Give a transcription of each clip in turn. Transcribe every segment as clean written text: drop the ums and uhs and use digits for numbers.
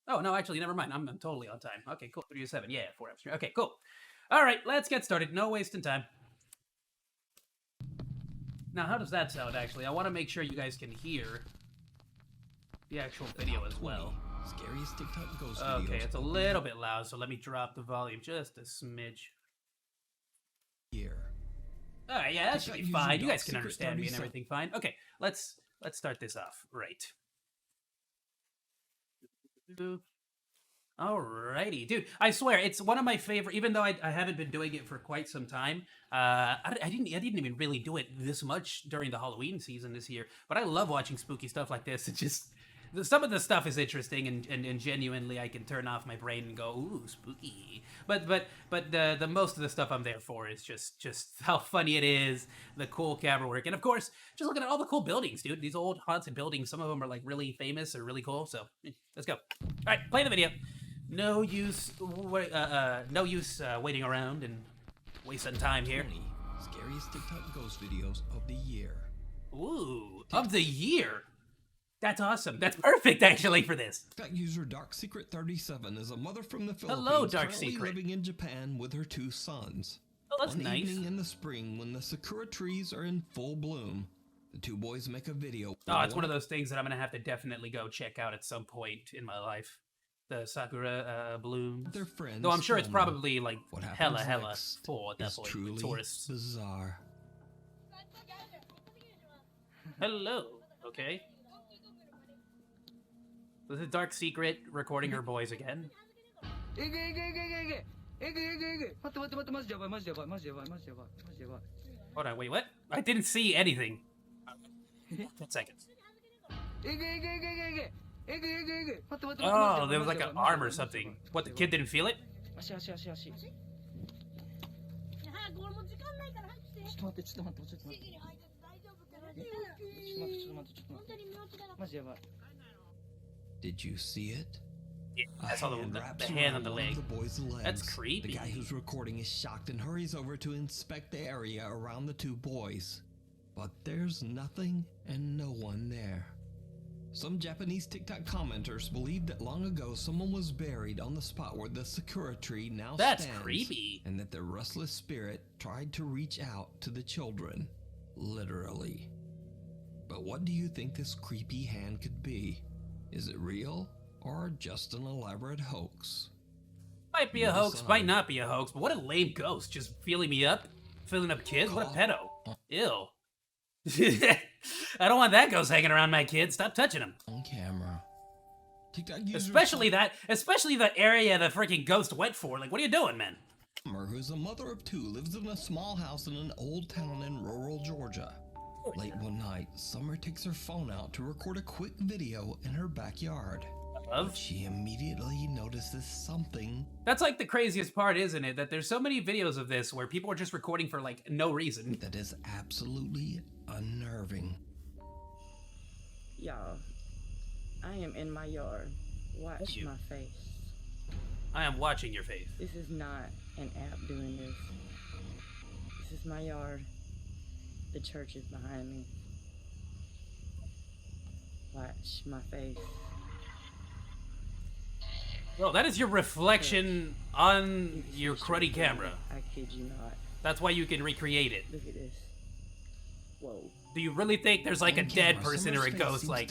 Oh, no, actually, never mind. I'm totally on time. Okay, cool. 3 to 7. Yeah, 4 hours. Okay, cool. All right, let's get started. No wasting time. Now, how does that sound, actually? I want to make sure you guys can hear the actual video as well. Scariest TikTok ghost Okay, videos it's a little bit loud, so let me drop the volume just a smidge. Here. All right, yeah, that should be fine. You guys can understand me and everything fine. Okay, let's start this off. Right. Alrighty, dude. I swear it's one of my favorite. Even though I haven't been doing it for quite some time, I didn't even really do it this much during the Halloween season this year. But I love watching spooky stuff like this. It just some of the stuff is interesting and genuinely I can turn off my brain and go ooh spooky. But the most of the stuff I'm there for is just how funny it is, the cool camera work, and of course just looking at all the cool buildings, dude. These old haunted buildings. Some of them are like really famous or really cool. So let's go. All right, play the video. No use waiting around and wasting time here. 20 scariest TikTok ghost videos of the year. Ooh, of the year. That's awesome. That's perfect, actually, for this. TikTok user Dark Secret 37 is a mother from the Philippines. Hello, Dark currently Secret. living in Japan with her 2 sons. Oh, that's One nice. evening in the spring, when the sakura trees are in full bloom, the 2 boys make a video. Oh, it's one of those things that I'm gonna have to definitely go check out at some point in my life. The sakura blooms. Their friends. Though I'm sure it's film them. probably like What happens hella next for that is point truly tourists. bizarre. Hello. Okay. This is Dark Secret recording her boys again. Hold on, wait, what? I didn't see anything. 10 seconds. Oh, there was like an arm or something. What, the kid didn't feel it? Did you see it? Yeah, I saw the hand on the leg. The boy's legs. That's creepy. The guy who's recording is shocked and hurries over to inspect the area around the 2 boys. But there's nothing and no one there. Some Japanese TikTok commenters believe that long ago someone was buried on the spot where the sakura tree now That's stands. creepy. And that the restless spirit tried to reach out to the children. Literally. But what do you think this creepy hand could be? Is it real or just an elaborate hoax? Might be a hoax, might not be a hoax, but what a lame ghost. Just feeling me up? Filling up kids? What a pedo. Ew. I don't want that ghost hanging around my kids. Stop touching them. On camera. TikTok user Especially the area the freaking ghost went for. Like, what are you doing, man? Summer, who's a mother of 2, lives in a small house in an old town in rural Georgia. Late one night, Summer takes her phone out to record a quick video in her backyard. But she immediately notices something. That's like the craziest part, isn't it? That there's so many videos of this where people are just recording for like no reason. That is absolutely unnerving. Y'all, I am in my yard. Watch my face. I am watching your face. This is not an app doing this. This is my yard. The church is behind me. Watch my face. Bro, that is your reflection on your cruddy camera. I kid you not. That's why you can recreate it. Look at this. Whoa. Do you really think there's like a dead person or a ghost like,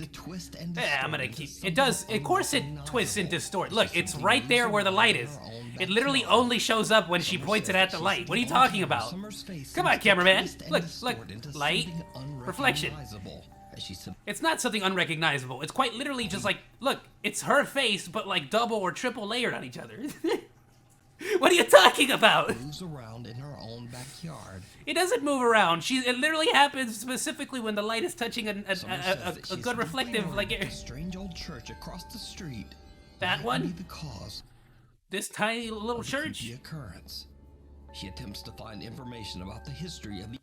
I'm gonna keep, it does, of course it twists and distorts. Look, it's right there where the light is. It literally only shows up when she points it at the light. What are you talking about? Come on, cameraman. Look, light, reflection. It's not something unrecognizable. It's quite literally just like, look, it's her face, but like double or triple layered on each other. What are you talking about? Moves around in her own backyard. It doesn't move around. It literally happens specifically when the light is touching a good reflective, like a strange old church across the street. That one? The cause. This tiny little church. The occurrence. She attempts to find information about the history of the.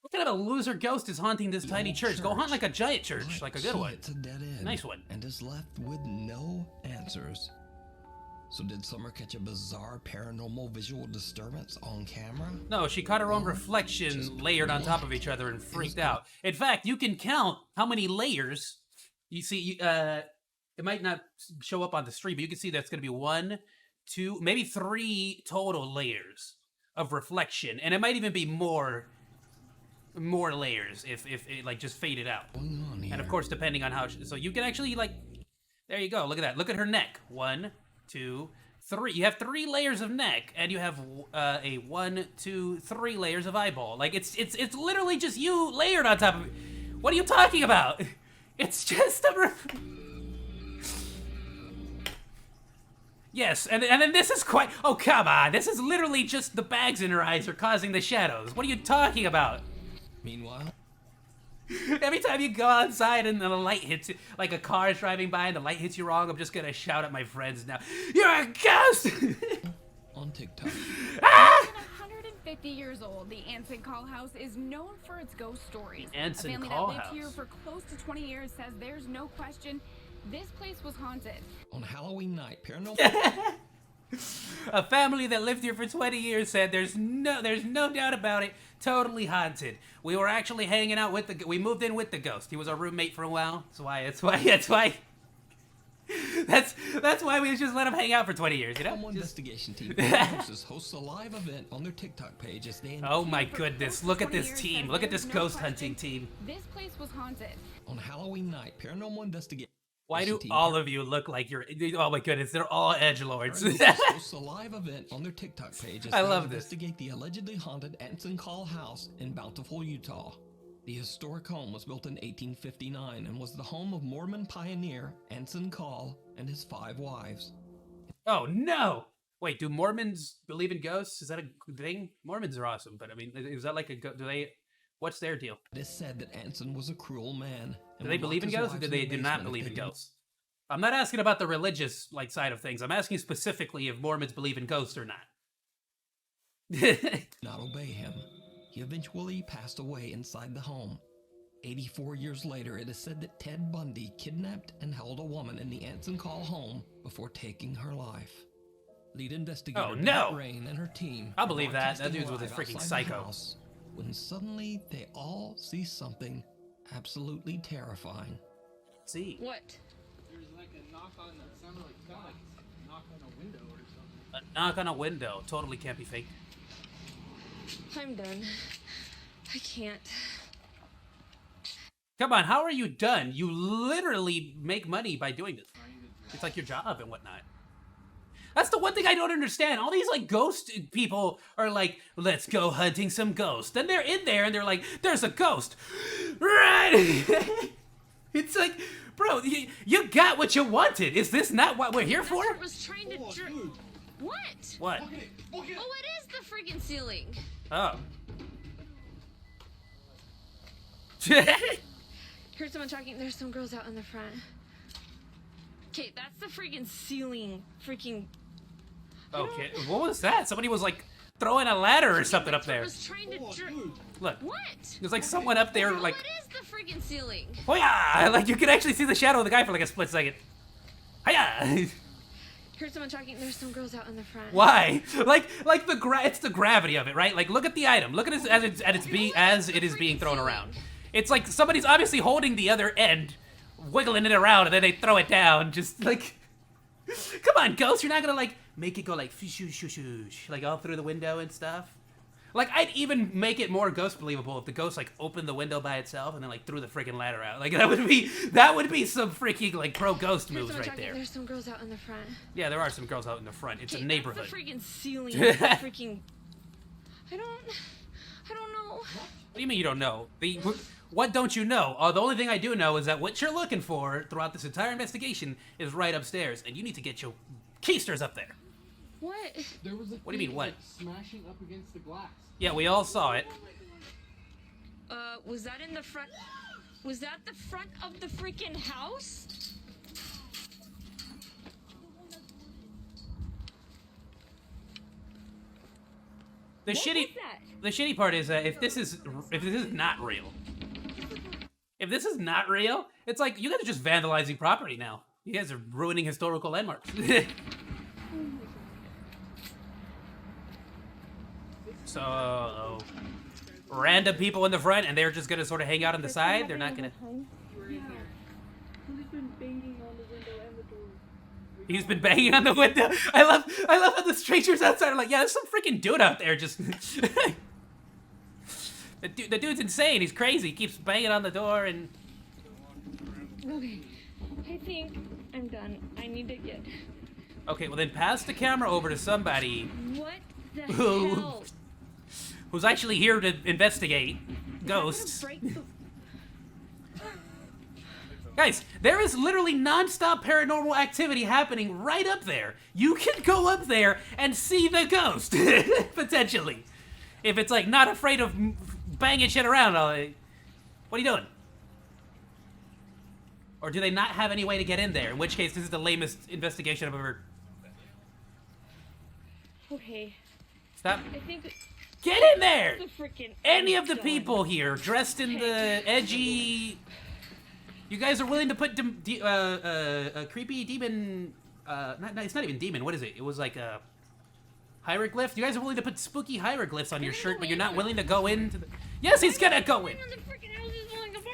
What kind of a loser ghost is haunting this tiny church? Go haunt like a giant church, like a good one. It's a dead end. Nice one. And is left with no answers. So did Summer catch a bizarre paranormal visual disturbance on camera? No, she caught her own reflection layered on top of each other and freaked out. In fact, you can count how many layers you see. it might not show up on the stream, but you can see that's going to be 1, 2, maybe 3 total layers of reflection, and it might even be more layers if it like just faded out. And of course, depending on how, so you can actually like, there you go. Look at that. Look at her neck. 1, 2, 3. You have 3 layers of neck, and you have a 1, 2, 3 layers of eyeball. Like it's literally just you layered on top of it. What are you talking about? It's just a. Yes, and then this is quite. Oh come on! This is literally just the bags in her eyes are causing the shadows. What are you talking about? Meanwhile, Every time you go outside and the light hits you, like a car is driving by and the light hits you wrong, I'm just gonna shout at my friends now, "You're a ghost!" on TikTok. Ah! 150 years old, the Anson Call House is known for its ghost stories. Anson A family Call that lived House. here for close to 20 years says there's no question this place was haunted. On Halloween night, paranormal. A family that lived here for 20 years said there's no doubt about it, totally haunted. We were actually hanging out with we moved in with the ghost. He was our roommate for a while. That's why we just let him hang out for 20 years, you know? Paranormal Just- investigation team hosts a live event on their TikTok page as they Oh my goodness, look at this 20 years team. says Look at there's this no ghost question hunting team. This place was haunted. on Halloween night, paranormal investigation. Why do team all of you look like you're, oh my goodness, they're all edgelords. hosts a live event on their TikTok page as I they love this. investigate the allegedly haunted Anson Call House in Bountiful, Utah. The historic home was built in 1859 and was the home of Mormon pioneer Anson Call and his 5 wives. Oh no! Wait, do Mormons believe in ghosts? Is that a thing? Mormons are awesome, but I mean, is that like do they, what's their deal? It is said that Anson was a cruel man. Do they believe in ghosts or do they do not believe in ghosts? I'm not asking about the religious like side of things. I'm asking specifically if Mormons believe in ghosts or not. Not obey him. He eventually passed away inside the home. 84 years later, it is said that Ted Bundy kidnapped and held a woman in the Anson Call home before taking her life. Lead investigator Oh, no! Rain and her team. I'll believe that. That broadcasting dude was a live freaking outside the psycho. house, when suddenly they all see something absolutely terrifying. See, What? There's like a knock on that sounded like a knock on a window or something. a knock on a window totally can't be faked. I'm done. I can't. Come on, how are you done? You literally make money by doing this. It's like your job and whatnot. That's the one thing I don't understand. All these like ghost people are like, let's go hunting some ghosts. Then they're in there and they're like, there's a ghost. Right? It's like, bro, you got what you wanted. Is this not what we're here for? That's what was trying to Oh, dr- dude. What? What? Look at it. Look at it. Oh, it is the freaking ceiling. Oh. Heard someone talking. There's some girls out in the front. Okay, that's the freaking ceiling. Freaking. Okay, what was that? Somebody was like throwing a ladder or something up there. Was trying to Oh, dr- dude. Look, What? there's like someone up there Oh, like, it is the freaking ceiling. oh yeah, like you can actually see the shadow of the guy for like a split second. Hiya! Heard someone talking. There's some girls out in the front. Why? Like it's the gravity of it, right? Like look at the item. Look at it as it is being thrown around. It's like somebody's obviously holding the other end, wiggling it around, and then they throw it down. Just like, come on, ghost, you're not gonna like make it go like shoo, like all through the window and stuff. Like I'd even make it more ghost believable if the ghost like opened the window by itself and then like threw the freaking ladder out. Like that would be some freaking like pro ghost Heard moves someone right talking. there. There's some girls out in the front. Yeah, there are some girls out in the front. It's a Okay, neighborhood. That's the freaking ceiling. The freaking. I don't know. What do you mean you don't know? What don't you know? The only thing I do know is that what you're looking for throughout this entire investigation is right upstairs, and you need to get your keisters up there. What? There was a What do you mean, thing, what? like, smashing up against the glass. Yeah, we all saw it. Was that in the front? Was that the front of the freaking house? The What shitty, was that? the shitty part is that if this is not real, it's like you guys are just vandalizing property now. You guys are ruining historical landmarks. So, random people in the front, and they're just gonna sort of hang out on the side. They're not gonna. You were in there. Who's been banging on the window He's been banging on the window. I love how the strangers outside are like, yeah, there's some freaking dude out there just. The dude's insane. He's crazy. He keeps banging on the door and. Okay, I think I'm done. I need to get. Okay, well then pass the camera over to somebody What the hell? who's actually here to investigate ghosts. Break the... Guys, there is literally non-stop paranormal activity happening right up there. You can go up there and see the ghost, potentially. If it's like not afraid of banging shit around. What are you doing? Or do they not have any way to get in there? In which case, this is the lamest investigation I've ever... Okay, Stop. I think Get in there! the freaking... Any of the people here dressed in the edgy... You guys are willing to put a creepy demon... it's not even demon, what is it? It was like a... hieroglyph? You guys are willing to put spooky hieroglyphs on your shirt, but you're not willing to go into the... Yes, he's gonna go in! The freaking house is falling apart.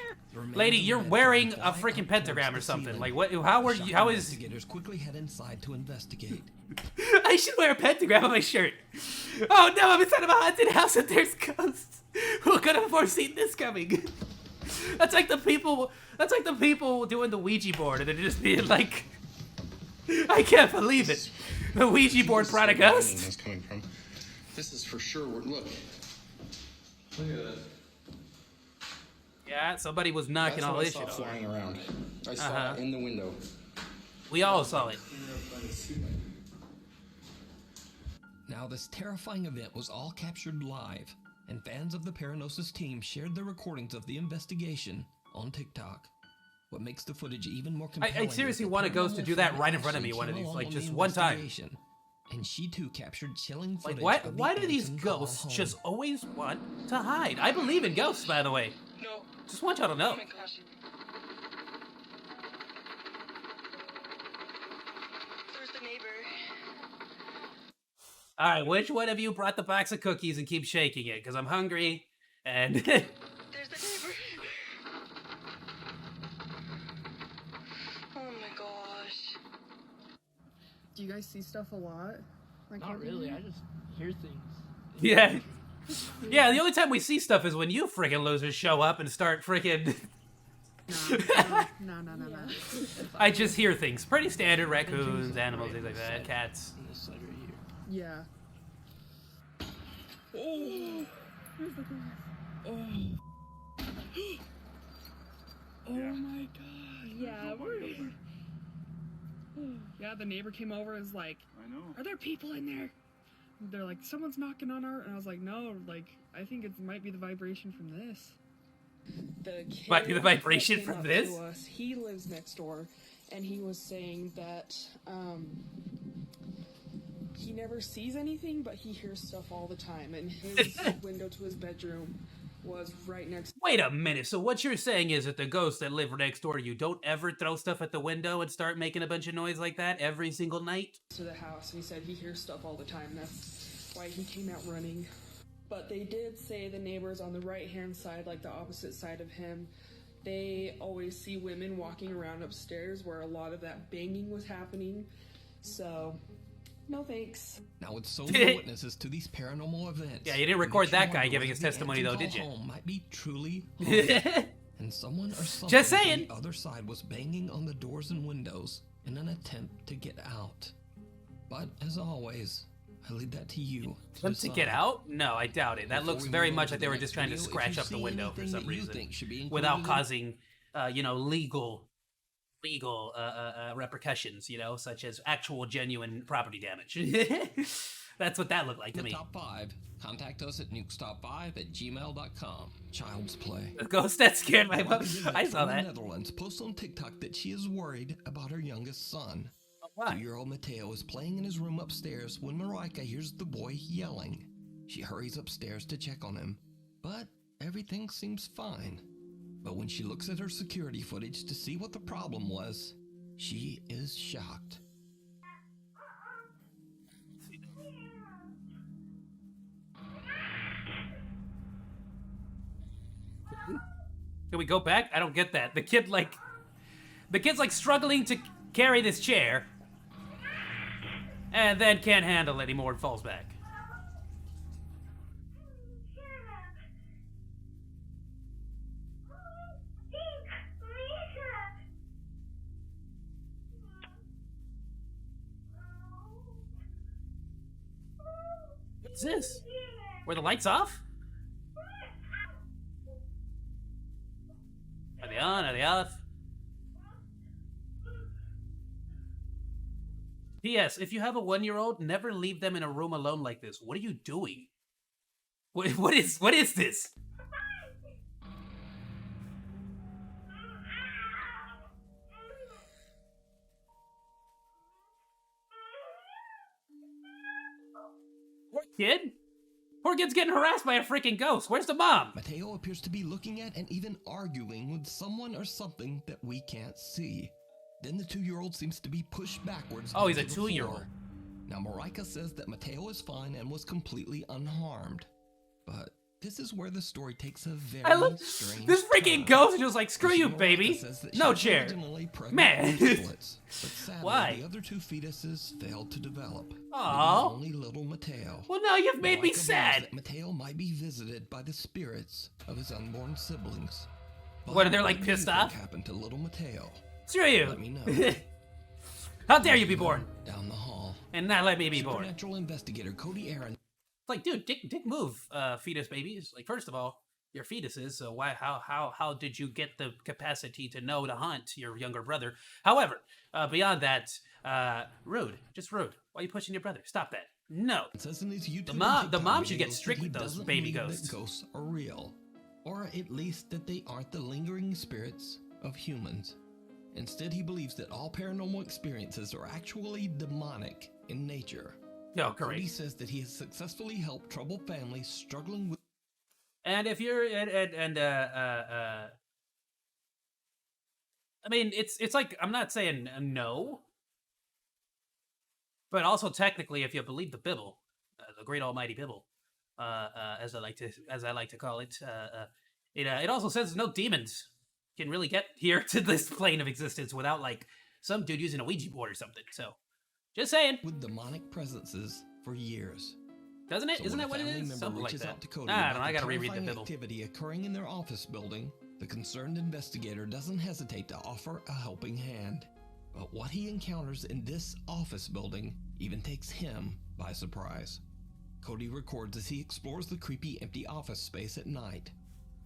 Lady, you're wearing a freaking pentagram or something. Like, what? How is... Investigators quickly head inside to investigate. I should wear a pentagram on my shirt. Oh no, I'm inside of a haunted house and there's ghosts. Who could have foreseen this coming? That's like the people doing the Ouija board and they're just being like, I can't believe it. The Ouija board brought a ghost. That's coming from. This is for sure. Look. Look at that. Yeah, somebody was knocking That's all what this I shit saw over. flying around. I saw it in the window. We all saw it. Now, this terrifying event was all captured live, and fans of the Paranosis team shared their recordings of the investigation on TikTok. What makes the footage even more compelling I seriously is the want a ghost to paranormal do that friend right in front of Ashley me one of came these, along like on just the one time. investigation, and she too captured chilling Like, footage of why the do these Anson call ghosts home. just always want to hide? I believe in ghosts, by the way. No. Just want y'all to know. Oh my gosh. There's the neighbor. All right, which one of you brought the box of cookies and keep shaking it? Because I'm hungry, and... There's the neighbor. Oh my gosh. Do you guys see stuff a lot? Like Not really. I just hear things. yeah. Yeah, the only time we see stuff is when you friggin' losers show up and start friggin'... No. I just hear things. Pretty standard, raccoons, animals, things like that, cats. On this side right here. Yeah. Oh. Oh my god. Yeah, yeah, the neighbor came over and was like, I know. are there people in there? They're like, someone's knocking on our... And I was like, no, like, I think it might be the vibration from this. The kid Might be the vibration that came from up this? to us, he lives next door, and he was saying that he never sees anything, but he hears stuff all the time, and his window to his bedroom was right next Wait a minute, so what you're saying is that the ghosts that live next door to you don't ever throw stuff at the window and start making a bunch of noise like that every single night? to the house, and he said he hears stuff all the time. That's why he came out running. But they did say the neighbors on the right-hand side, like the opposite side of him, they always see women walking around upstairs where a lot of that banging was happening. So, no thanks. Now, with so many witnesses to these paranormal events, Yeah, you didn't record it that makes you guy wonder giving whether his the testimony, Anson though, did call you? home might be truly haunted, and someone or something Just saying. on the other side was banging on the doors and windows in an attempt to get out. But as always, I leave that to you. Them to get decide. out? No, I doubt it. That Before looks we very move on much to like the they were next just trying to video, if scratch you up the see window for anything some that you reason, think should be without included in- causing, legal repercussions, such as actual genuine property damage. That's what that looked like to The me. top 5. Contact us at nukestop5@gmail.com. Child's play. The ghost that scared my mom. I saw From the that. Netherlands posts on TikTok that she is worried about her youngest son. Why? 2-year-old Mateo is playing in his room upstairs when Marika hears the boy yelling. She hurries upstairs to check on him, but everything seems fine. But when she looks at her security footage to see what the problem was, she is shocked. Can we go back? I don't get that. The kid's like struggling to carry this chair. And then can't handle it anymore and falls back. What's this? Were the lights off? Are they on? Are they off? P.S. If you have a 1-year-old, never leave them in a room alone like this. What are you doing? What is this? Poor kid? Poor kid's getting harassed by a freaking ghost. Where's the mom? Mateo appears to be looking at and even arguing with someone or something that we can't see. Then the 2-year-old seems to be pushed backwards. Oh, he's a onto the 2-year-old. floor. Now, Marika says that Mateo is fine and was completely unharmed. But this is where the story takes a very I love strange this freaking turn. ghost is just like, screw you, Marika baby. says that No she was chair. originally pregnant Man. with triplets, but sadly, Why? the other 2 fetuses failed to develop. Aw. Only little Mateo. Well, now you've made me Marika believes sad. that Mateo might be visited by the spirits of his unborn siblings. What, are they, But like, what do you pissed think off? happened to little Mateo? Screw you. Let me know. How dare you be born Down the hall. and not let me be born? Supernatural investigator Cody Aaron. It's like, dude, dick move, fetus babies. Like, first of all, you're fetuses, so why? How did you get the capacity to know to hunt your younger brother? However, beyond that, rude, just rude. Why are you pushing your brother? Stop that. No. Says in his YouTube The mom TikTok should get videos strict that he with those doesn't baby believe ghosts. That ghosts are real, or at least that they aren't the lingering spirits of humans. Instead, he believes that all paranormal experiences are actually demonic in nature. Oh, Cody great. says that he has successfully helped troubled families struggling with. And if you're I mean, it's like, I'm not saying no, but also technically, if you believe the Bible, the great almighty Bible, as I like to call it, it also says no demons can really get here to this plane of existence without like some dude using a Ouija board or something. So, just saying. With demonic presences for years. Doesn't it? So Isn't when that what a it family is? member Something like reaches that. out to Cody I don't about know. I the gotta reread the terrifying Bible. activity occurring in their office building, the concerned investigator doesn't hesitate to offer a helping hand. But what he encounters in this office building even takes him by surprise. Cody records as he explores the creepy empty office space at night.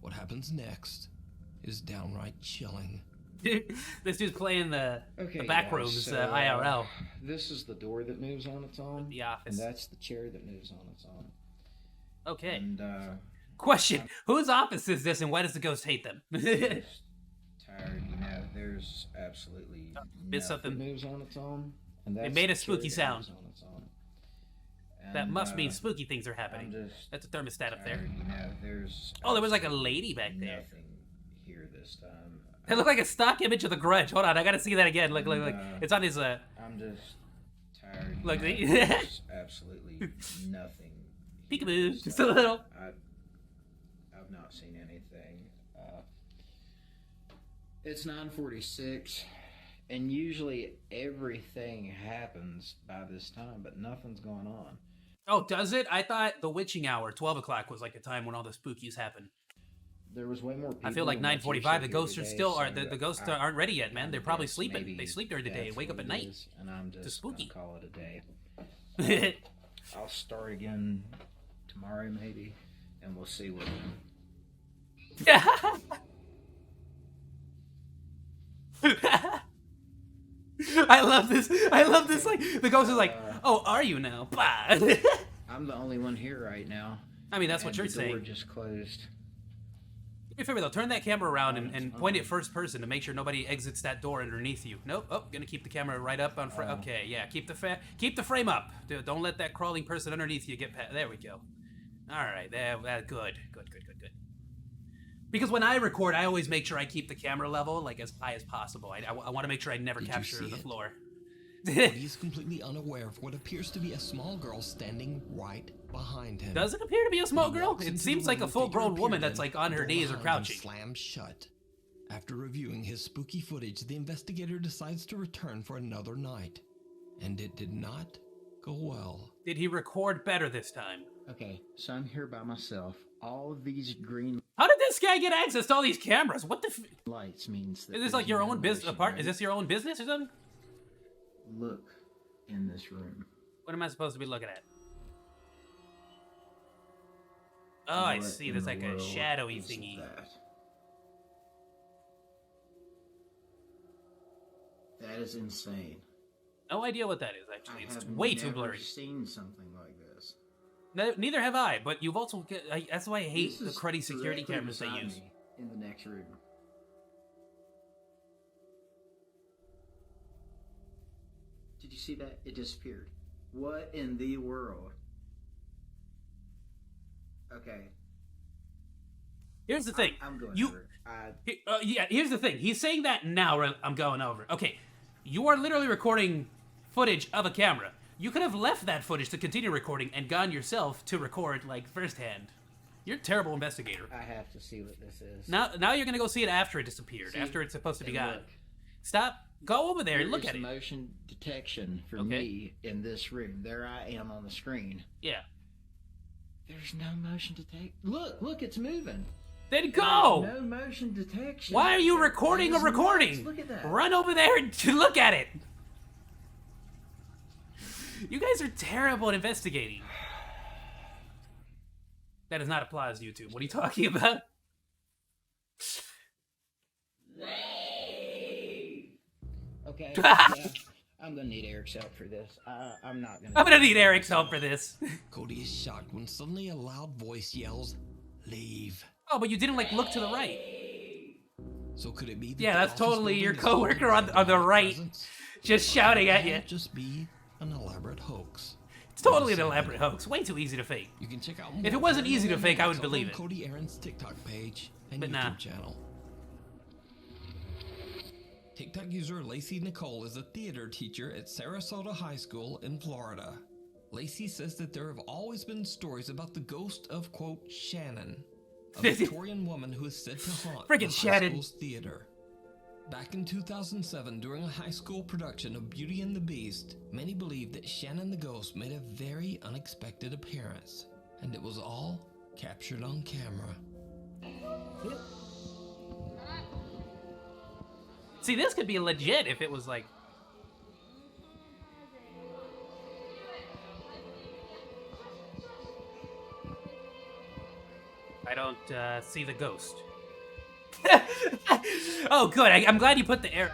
What happens next is downright chilling. This dude's playing the Okay, back guys, rooms, so, IRL. This is the door that moves on its own. The office. And that's the chair that moves on its own. Okay. And, Question: whose office is this, and why does the ghost hate them? just tired, you know, there's absolutely Missed nothing something. that moves on its own. And It that's made the a spooky chair that sound. moves on its own. That And, must mean spooky things are happening. I'm just That's a thermostat up there. tired, you know, there's Oh, there was like a lady back there. nothing here this time. It looked like a stock image of the Grudge. Hold on, I gotta see that again. Look. It's on his I'm just tired. you Look, know, see? there's absolutely nothing. here peekaboo, this just a time. little. I've not seen anything. It's 9:46, and usually everything happens by this time, but nothing's going on. Oh, does it? I thought the witching hour, 12 o'clock, was like the time when all the spookies happen. There was way more people. I feel like than what's 9:45. The usually ghosts here are today, still so the ghosts I- aren't ready yet, man. I They're probably guess sleeping. maybe They sleep during the day, that's wake up what at it night. is, and I'm just spooky. gonna call it a day. I'll start again tomorrow, maybe, and we'll see what. I love this. I love this. Like the ghost is like, "Oh, are you now?" Bah. I'm the only one here right now. I mean, that's what and you're the door saying. just closed. Be fair though, turn that camera around and point it first person to make sure nobody exits that door underneath you. Nope. Oh, gonna keep the camera right up on front. Okay, yeah. Keep the frame up. Don't let that crawling person underneath you get past. There we go. All right. There. Good. Because when I record, I always make sure I keep the camera level like as high as possible. I want to make sure I never Did you capture see the it? floor. Cody is completely unaware of what appears to be a small girl standing right behind him. Does it appear to be a small When he girl? walks It into seems the like a room, full-grown figure woman appeared that's like in, on her door knees or behind him crouching. Slams shut. After reviewing his spooky footage, the investigator decides to return for another night. And it did not go well. Did he record better this time? Okay, so I'm here by myself. All of these green How did this guy get access to all these cameras? What the? lights means that Is this there's like your no own business? motion, Apart? right? Is this your own business or something? Look in this room. What am I supposed to be looking at? Oh, I What see. in There's the like a world shadowy is thingy. That? That is insane. No idea what that is, actually. I It's have way too never blurry. seen something like this. Neither have I, but you've also... that's why I hate This the is cruddy security directly cameras they beside use. me in the next room. Did you see that? It disappeared. What in the world? Okay. Here's the thing. I'm going You... over it. yeah, here's the thing. He's saying that now, I'm going over. Okay, you are literally recording footage of a camera. You could have left that footage to continue recording and gone yourself to record, like, firsthand. You're a terrible investigator. I have to see what this is. Now you're gonna go see it after it disappeared, See, after it's supposed to be and gone. look. Stop. Go over there and look There at is it. motion detection for Okay. me in this room. There I am on the screen. Yeah. There's no motion detection. Look, it's moving. Then go! There's no motion detection. Why are you recording That a is recording? nuts. Look at that. Run over there and look at it. You guys are terrible at investigating. That is not applause, YouTube. What are you talking about? Okay. Yeah, I'm gonna need Eric's help for this. I'm not gonna. I'm gonna need Eric's help for this. Cody is shocked when suddenly a loud voice yells, "Leave." Oh, but you didn't, like, look to the right. So could it be that Yeah, the that's office totally building your is coworker haunted on by the a right. presence? Just shouting at Or you. could it just be an elaborate hoax? It's totally an elaborate hoax. Way too easy to fake. You can check out If it wasn't easy to paranormal fake, I would moments believe on it. Cody Aaron's TikTok page and But YouTube nah. channel. TikTok user Lacey Nicole is a theater teacher at Sarasota High School in Florida. Lacey says that there have always been stories about the ghost of, quote, Shannon, a Victorian woman who is said to haunt the Friggin' high Shannon. school's theater. Back in 2007, during a high school production of Beauty and the Beast, many believed that Shannon the ghost made a very unexpected appearance, and it was all captured on camera. See, this could be legit if it was like... I don't see the ghost. Oh, good. I'm glad you put the air...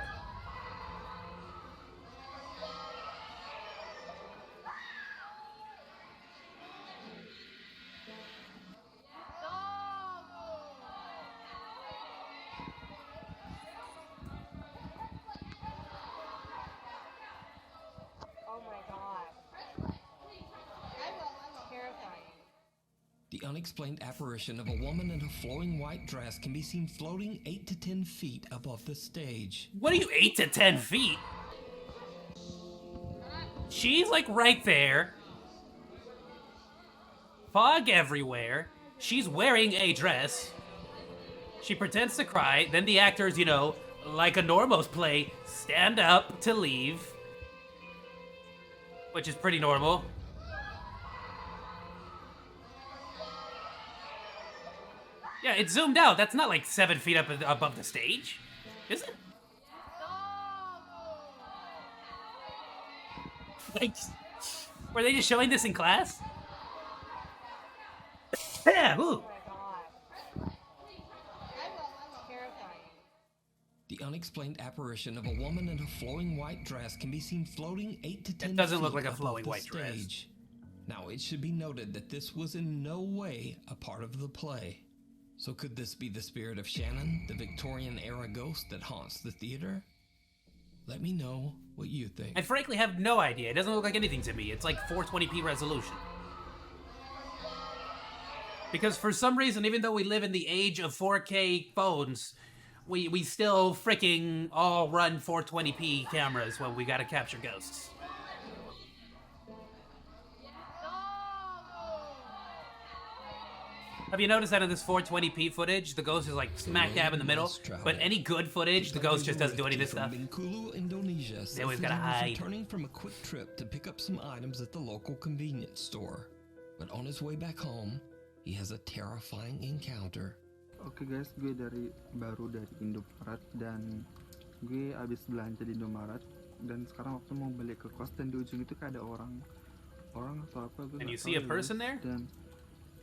Oh my god. Terrifying. The unexplained apparition of a woman in a flowing white dress can be seen floating 8 to 10 feet above the stage. What are you, 8 to 10 feet? She's like right there. Fog everywhere. She's wearing a dress. She pretends to cry. Then the actors, you know, like a Normos play, stand up to leave. Which is pretty normal. Yeah, it's zoomed out. That's not like 7 feet up above the stage. Is it? Like, were they just showing this in class? Yeah, ooh. The unexplained apparition of a woman in a flowing white dress can be seen floating 8 to 10 It doesn't feet look like a above flowing the white dress. stage. Now, it should be noted that this was in no way a part of the play. So could this be the spirit of Shannon, the Victorian-era ghost that haunts the theater? Let me know what you think. I frankly have no idea. It doesn't look like anything to me. It's like 420p resolution. Because for some reason, even though we live in the age of 4K phones, we still freaking all run 420p cameras when we gotta capture ghosts. Have you noticed that in this 420p footage, the ghost is like smack dab in the middle, but any good footage, the ghost just doesn't do any of this stuff. Bengkulu, Indonesia, They always gotta says he was hide. returning from a quick trip to pick up some items at the local convenience store. But on his way back home, he has a terrifying encounter. Oke guys, gue baru dari Indomaret dan gue abis belanja di Indomaret dan sekarang waktu mau balik ke kos dan di ujung itu kayak ada orang atau apa gue. And you see a person there? Dan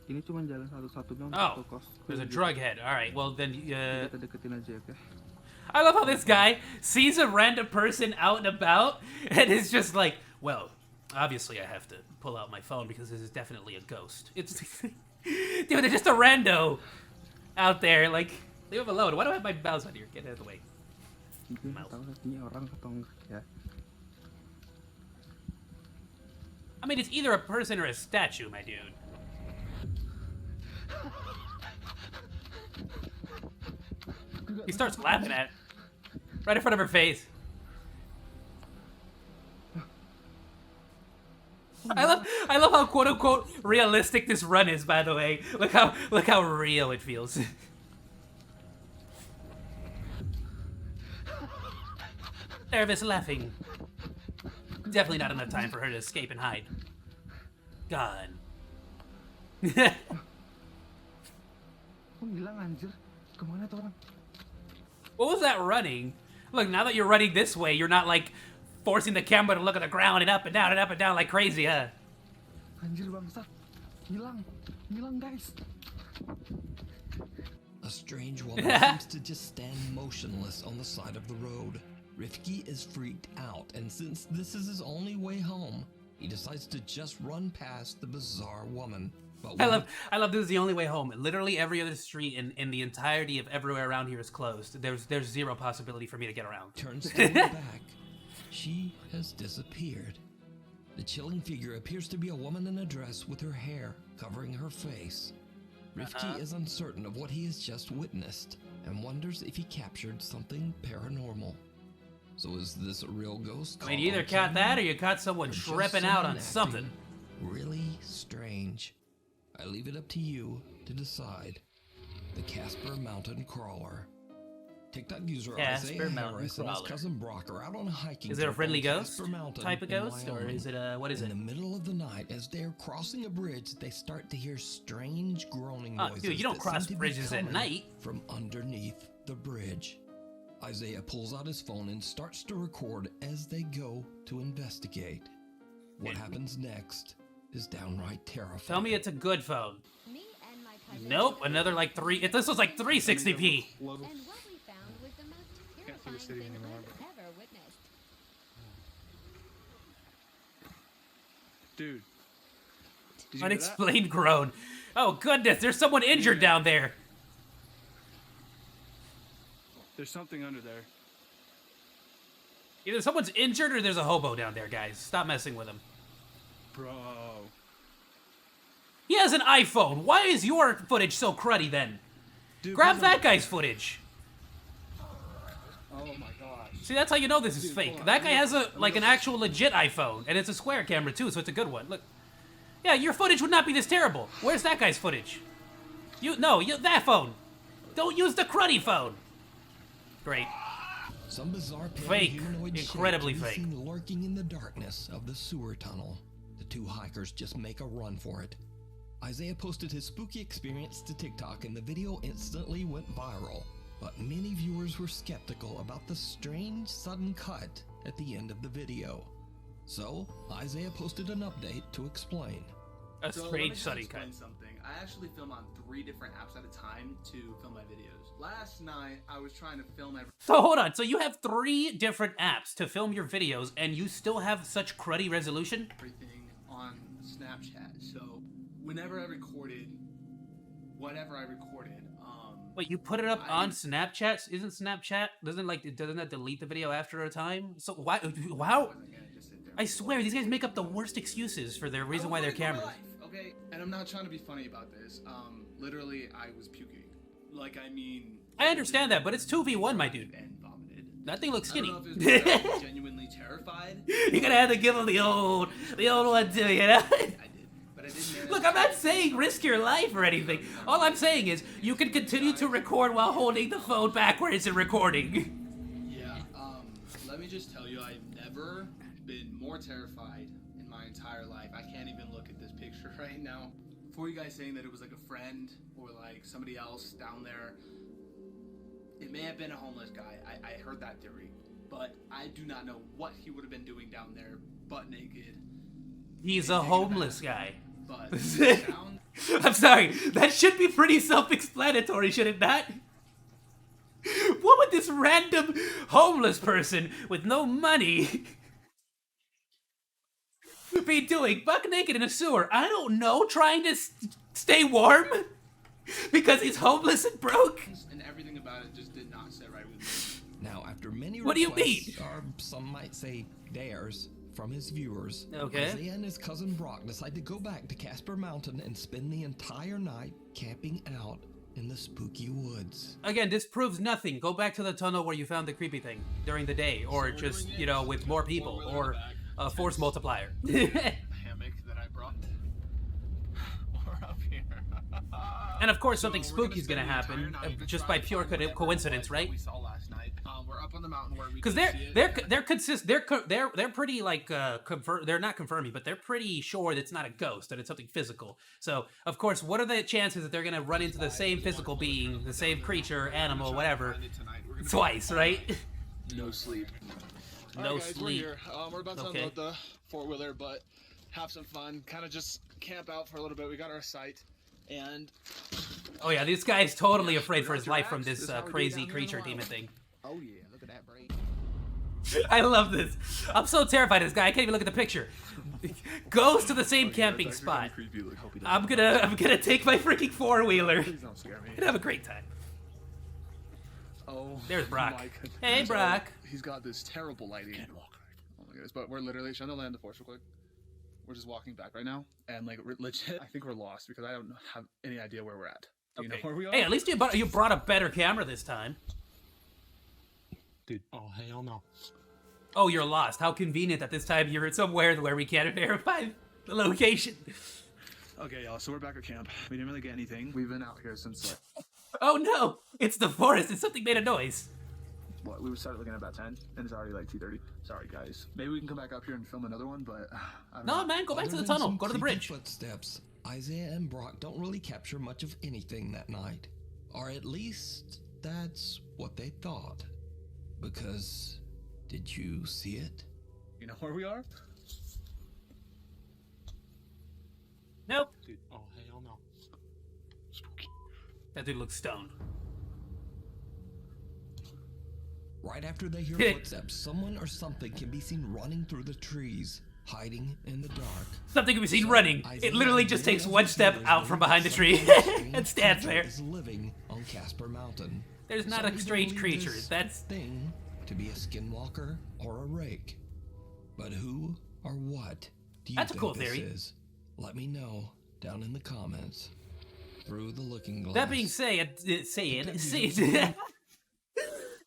ini cuma jalan satu-satunya Oh, untuk ke kos. there's a drug head. All right, well then. Kita deketin aja, oke? I love how this guy sees a random person out and about and is just like, well, obviously I have to pull out my phone because this is definitely a ghost. It's dude, they're just a rando out there. Like, leave him alone. Why do I have my mouse on here? Get out of the way. Gue nggak tahu ini orang atau enggak ya. I mean, it's either a person or a statue, my dude. He starts laughing at it. Right in front of her face. I love how quote unquote realistic this run is, by the way. Look how real it feels. Nervous laughing. Definitely not enough time for her to escape and hide. God. Kemana tuh orang? What was that running? Look, now that you're running this way, you're not like forcing the camera to look at the ground and up and down and up and down like crazy, huh? Anjir bangsat. Hilang guys. A strange woman seems to just stand motionless on the side of the road. Rifki is freaked out, and since this is his only way home, he decides to just run past the bizarre woman. But I love this is the only way home. Literally every other street in the entirety of everywhere around here is closed. There's zero possibility for me to get around. Turns to the back. She has disappeared. The chilling figure appears to be a woman in a dress with her hair covering her face. Rifki is uncertain of what he has just witnessed and wonders if he captured something paranormal. So is this a real ghost? I mean, you either caught that or you caught someone tripping out on something. Really strange. I leave it up to you to decide. The Casper Mountain Crawler. TikTok user Isaiah Harris and his cousin Brock are out on a hiking. Is it a trip friendly on ghost Casper Mountain type of in ghost, or Wyoming. is it what is it? In the middle of the night, as they're crossing a bridge, they start to hear strange groaning noises. Dude, you don't that cross seem to be bridges at coming night. from underneath the bridge. Isaiah pulls out his phone and starts to record as they go to investigate. What happens next is downright terrifying. Tell me it's a good phone. Nope, another like this was like 360p. And what we found was the most terrifying thing I've ever witnessed. Dude. Did you Unexplained groan. Oh goodness, there's someone injured down there. There's something under there. Either someone's injured or there's a hobo down there, guys. Stop messing with him. Bro. He has an iPhone. Why is your footage so cruddy then? Dude, Grab that guy's footage. Oh my gosh. See, that's how you know this is fake. That guy has an actual legit iPhone, and it's a square camera too, so it's a good one. Look. Yeah, your footage would not be this terrible. Where's that guy's footage? That phone. Don't use the cruddy phone. Great. Some bizarre Fake. humanoid Incredibly shape can be fake. seen lurking in the darkness of the sewer tunnel. The two hikers just make a run for it. Isaiah posted his spooky experience to TikTok and the video instantly went viral. But many viewers were skeptical about the strange sudden cut at the end of the video. So, Isaiah posted an update to explain. A strange sudden cut. Something. I actually film on 3 different apps at a time to film my videos. Last night, I was trying to film So hold on, so you have 3 different apps to film your videos and you still have such cruddy resolution? everything on Snapchat. So whenever I recorded, whatever I recorded, Wait, you put it up on Snapchat? Isn't Snapchat, doesn't that delete the video after a time? So why, wow? I swear, these guys make up the worst excuses for their reason why they're cameras. Okay, and I'm not trying to be funny about this. Literally, I was puking. Like, I mean... I understand that, but it's 2v1, my dude. And vomited. That thing looks skinny. I don't know if it was because I was genuinely terrified. You're gonna have to give him the old one too, you know? I did, but I didn't Look, I'm not saying risk your life or anything. All I'm saying is you can continue to record while holding the phone backwards and recording. Yeah, let me just tell you, I've never been more terrified in my entire life. I can't even look at this picture right now. For you guys saying that it was like a friend or like somebody else down there, it may have been a homeless guy. I heard that theory. But I do not know what he would have been doing down there, butt naked. He's a homeless guy. But I'm sorry, that should be pretty self-explanatory, should it not? What would this random homeless person with no money be doing? Buck naked in a sewer? I don't know, trying to stay warm? Because he's homeless and broke? And everything about it just did not sit right with me. Now, after many What do you requests, or some might say dares, from his viewers, okay, Isaiah and his cousin Brock decide to go back to Casper Mountain and spend the entire night camping out in the spooky woods. Again, this proves nothing. Go back to the tunnel where you found the creepy thing during the day, or just, you know, with more people, or a force multiplier. Hammock that I brought. We're up here. And of course, something spooky is gonna happen, just by pure coincidence, right? We saw last night. We're up on the mountain where we Because they're pretty like they're not confirming, but they're pretty sure that it's not a ghost, that it's something physical. So of course, what are the chances that they're gonna run into the same physical being, the same creature, animal, whatever, twice, right? No sleep. No guys, sleep. We're here. We're about to unload the four-wheeler, but have some fun. Kind of just camp out for a little bit. We got our site, and oh yeah, this guy is totally afraid for his life from this crazy creature demon thing. Oh yeah, look at that brain. I love this. I'm so terrified of this guy. I can't even look at the picture. Goes to the same camping spot. I'm gonna take my freaking four-wheeler and have a great time. Oh, there's Brock. Hey, Brock. He's got this terrible lighting. Oh my goodness! But we're literally trying to land the force real quick. We're just walking back right now, and like legit, I think we're lost because I don't have any idea where we're at. Do you know where we are? Hey, at least you brought a better camera this time. Dude, oh hell no. Oh, you're lost. How convenient that this time you're somewhere where we can't verify the location. Okay, y'all, so we're back at camp. We didn't really get anything. We've been out here since like... Oh no! It's the forest. It's something made a noise. What, we started looking at about 10, and it's already like 2:30. Sorry, guys. Maybe we can come back up here and film another one, but... I don't know. Man, go back to the tunnel. Go to the bridge. Footsteps. Isaiah and Brock don't really capture much of anything that night. Or at least, that's what they thought. Because, did you see it? You know where we are? Nope. Dude, oh hell no. Spooky. That dude looks stoned. Right after they hear footsteps, someone or something can be seen running through the trees, hiding in the dark. Something can be seen running. It literally just takes one step out from behind the tree and stands there. Is living on Casper Mountain. There's not a strange creature. That's thing to be a skinwalker or a rake. But who or what do you That's a think cool this theory. is? Let me know down in the comments. Through the looking glass. That being said,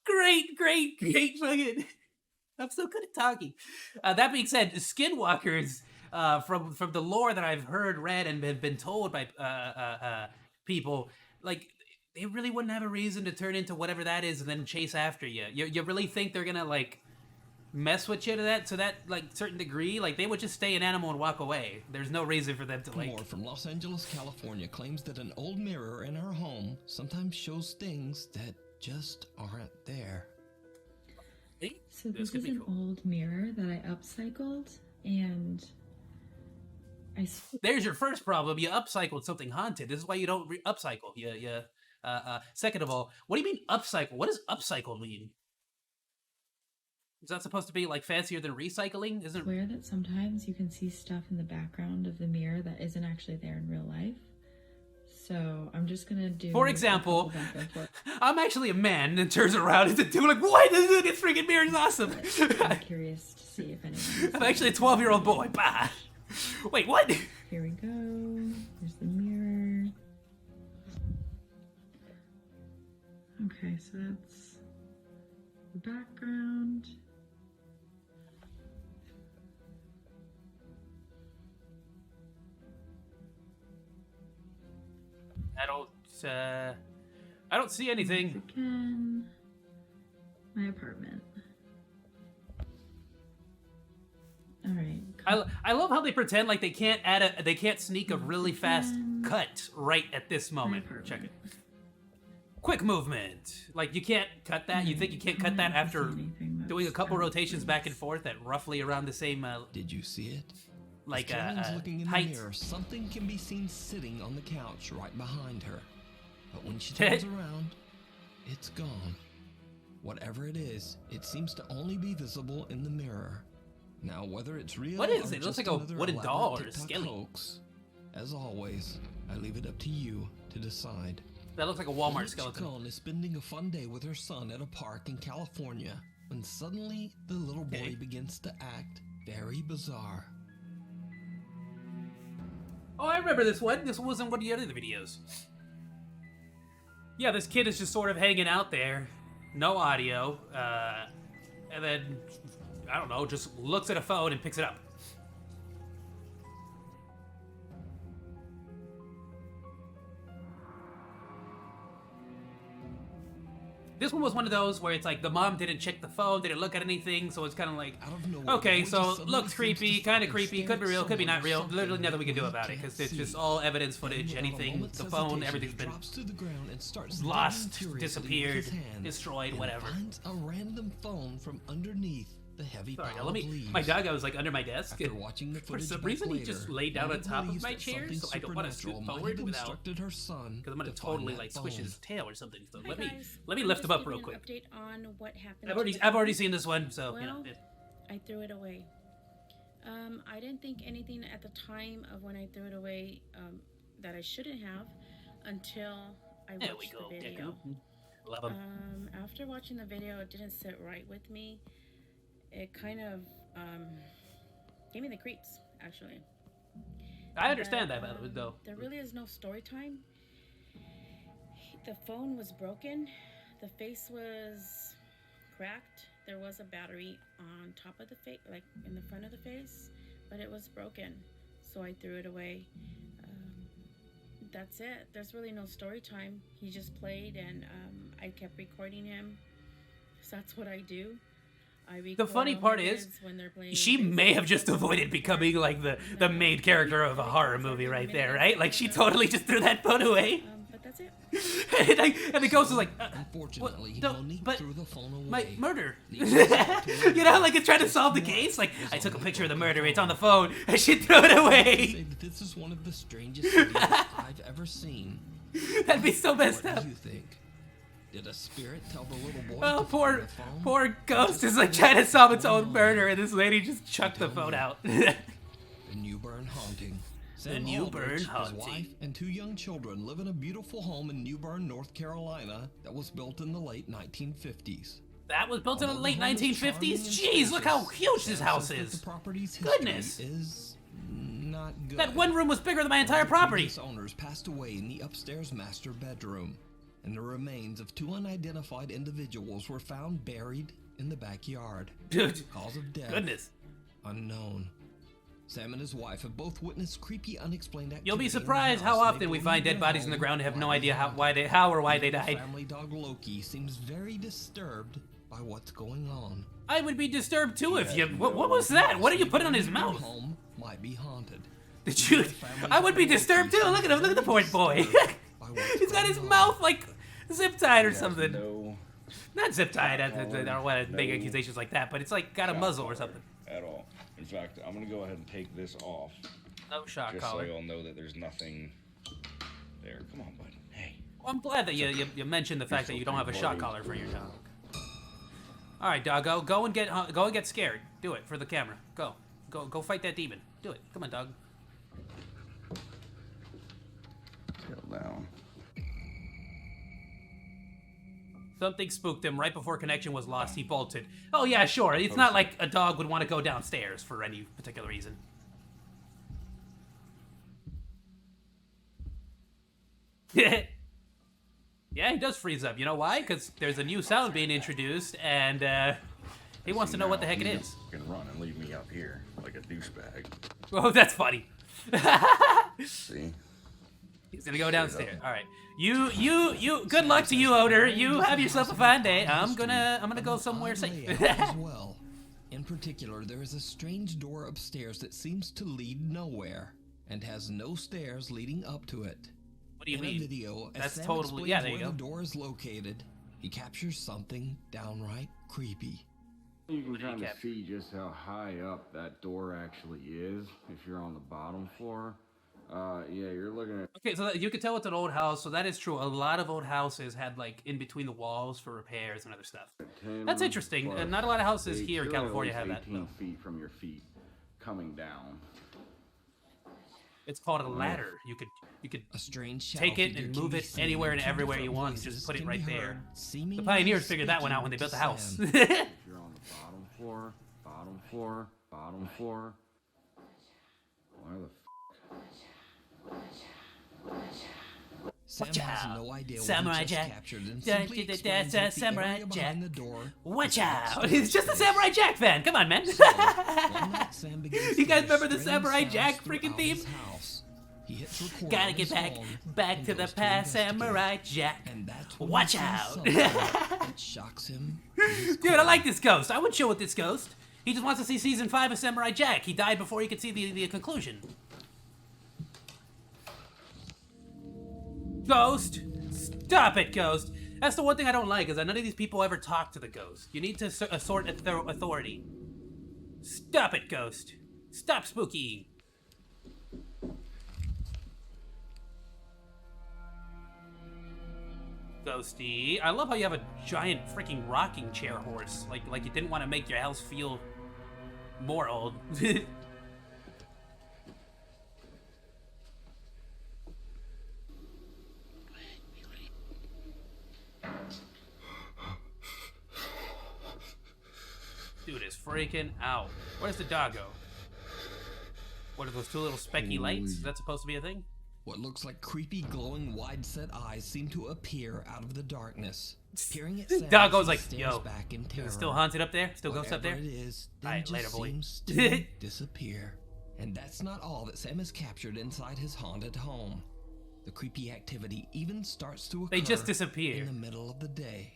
great fucking. I'm so good at talking. That being said, skinwalkers, from the lore that I've heard, read, and been told by people, like, they really wouldn't have a reason to turn into whatever that is and then chase after you. You really think they're gonna like mess with you to that like certain degree? Like, they would just stay an animal and walk away. There's no reason for them to like. More from Los Angeles, California claims that an old mirror in her home sometimes shows things that just aren't there. So this is an old mirror that I upcycled, and There's your first problem. You upcycled something haunted. This is why you don't upcycle. Second of all, what do you mean upcycle? What does upcycle mean? Is that supposed to be like fancier than recycling? Isn't it? Aware that sometimes you can see stuff in the background of the mirror that isn't actually there in real life. So I'm just gonna do. For example, I'm actually a man and turns around and dude like, what? This freaking mirror is awesome. I'm curious to see if anyone. I'm actually a 12-year-old boy. Bah. Wait, what? Here we go. There's the mirror. Okay, so that's the background. I don't see anything. Again, my apartment. All right. I love how they pretend like they can't sneak a really fast cut right at this moment. Check it. Quick movement. Like you can't cut that. You think you can't cut that after doing a couple rotations back and forth at roughly around the same. Did you see it? Like As Carolyn's looking in height. the mirror, something can be seen sitting on the couch right behind her. But when she turns around, it's gone. Whatever it is, it seems to only be visible in the mirror. Now, whether it's real What is or it? It looks just like a another wooden doll or a elaborate skelly. TikTok hoax, as always, I leave it up to you to decide. That looks like a Walmart Lily skeleton. Chacon is spending a fun day with her son at a park in California when suddenly the little boy begins to act very bizarre. Oh, I remember this one. This wasn't one of the other videos. Yeah, this kid is just sort of hanging out there, no audio, and then, I don't know, just looks at a phone and picks it up. This one was one of those where it's like the mom didn't check the phone, didn't look at anything, so it's kind of like, okay, so looks creepy, kind of creepy, could be real, could be not real, literally nothing we can do about it, because it's just all evidence footage, anything, the phone, everything's been lost, disappeared, destroyed, whatever. Finds a random phone from underneath the heavy Sorry, now pile let of me, leaves. my dog, I was like under my desk, After watching the for footage some back reason he later, just laid down on Lily top of believes my that chair, something so I don't want to scoot supernatural might forward have without, instructed her son because I'm gonna to find totally that like squish phone. his tail or something, so Hi let guys. me I'm lift him just up real giving an quick. Update on what happened. I've already seen this one, so, well, you know. I threw it away. I didn't think anything at the time of when I threw it away that I shouldn't have until I There watched we go, the video. Love him. After watching the video, it didn't sit right with me. It kind of gave me the creeps, actually. I understand that, by the way, though. There really is no story time. The phone was broken. The face was cracked. There was a battery on top of the face, like in the front of the face, but it was broken. So I threw it away. That's it. There's really no story time. He just played, and I kept recording him. So that's what I do. The funny part is, she may have just avoided becoming like the main character of a horror movie right there, right? Like she totally just threw that phone away. But that's it. and the ghost is like, Unfortunately, Monique threw the phone away. my murder. You know, like it's trying to solve the case. Like I took a picture of the murder, it's on the phone, and she threw it away. This is one of the strangest videos I've ever seen. That'd be so messed What up. do you think? Did a spirit tell the little boy? Oh, to find the phone? poor ghost is like trying to solve its own murder, and this lady just chucked the phone out. The Newbern haunting. The Sam Newbern Aldrich, haunting. His wife and 2 young children live in a beautiful home in Newbern, North Carolina that was built in the late 1950s. That was built in the Although late home is 1950s? charming and Jeez, look how spacious, huge this Sam house says that is. The property's Goodness. history is not good. That one room was bigger than my entire property. Previous owners passed away in the upstairs master bedroom, and the remains of 2 unidentified individuals were found buried in the backyard. Dude, Cause of death goodness. unknown. Sam and his wife have both witnessed creepy, unexplained activity. You'll be in the surprised house, how and often they we believe find dead their bodies in the home ground and have no might idea be how haunted. or why they died. Family dog Loki seems very disturbed by what's going on. I would be disturbed too if you. What was that? What are you putting on his Your mouth? home might be haunted. Did you? I would be disturbed too. Look at him. Look at the poor boy. He's got his mouth like zip tied or something. No. Not zip tied. I don't want to make accusations like that, but it's like got a muzzle or something. At all. In fact, I'm gonna go ahead and take this off. No shock just collar. so you'll know that there's nothing there. Come on, bud. Hey. Well, I'm glad that you mentioned the fact that you don't have a shock collar for your dog. All right, doggo, go and get scared. Do it for the camera. Go fight that demon. Do it. Come on, dog. Settle down. Something spooked him right before connection was lost. He bolted. Oh yeah, sure. It's not like a dog would want to go downstairs for any particular reason. Yeah, he does freeze up. You know why? Because there's a new sound being introduced, and he wants to know what the heck it is. You can run and leave me up here like a douchebag. Oh, that's funny. See? He's gonna go downstairs. All right. You. Good luck to you, owner. You have yourself a fine day. I'm gonna go somewhere safe. As well. In particular, there is a strange door upstairs that seems to lead nowhere and has no stairs leading up to it. What do you In mean? a video, as That's Sam totally explains there you where go. the door is located, he captures something downright creepy. You can kind of see just how high up that door actually is if you're on the bottom floor. Yeah, you're looking at. Okay, so you can tell it's an old house, so that is true. A lot of old houses had like in between the walls for repairs and other stuff. That's interesting. Not a lot of houses here in California have that. 18 feet from your feet, coming down. It's called a ladder. You could a strange take it and move it anywhere and everywhere you want. Just put it right there. The pioneers figured that one out when they built the house. If you're on the bottom floor, bottom floor, bottom floor. Why the Sam Watch has out. no idea what Samurai he just Jack. captured and Da- simply da- da- explains da- that the Samurai area Jack. behind the door Watch is out! obscured. It's just a Samurai Jack fan. Come on, man. One night, Sam begins You to guys hear remember the strange Samurai sounds Jack freaking throughout theme? his house. He hits record Gotta on get his phone back and to the goes past, investigate. Samurai Jack. And that's when Watch he sees out. something that shocks him. to his Dude, I core. like this ghost. I would chill with this ghost. He just wants to see season 5 of Samurai Jack. He died before he could see the conclusion. Ghost! Stop it, Ghost! That's the one thing I don't like, is that none of these people ever talk to the ghost. You need to assort authority. Stop it, Ghost! Stop spookying! Ghosty. I love how you have a giant freaking rocking chair horse. Like you didn't want to make your house feel more old. Dude is freaking out. Where's the doggo? What are those two little specky lights? Is that supposed to be a thing? What looks like creepy, glowing, wide-set eyes seem to appear out of the darkness. Peering at Sam, Doggo's he like, stares yo, back in is terror. it still haunted up there? Still ghosts up there? Whatever it is, then Alright, just later, boy. seems to disappear. And that's not all that Sam has captured inside his haunted home. The creepy activity even starts to occur They just disappear. in the middle of the day.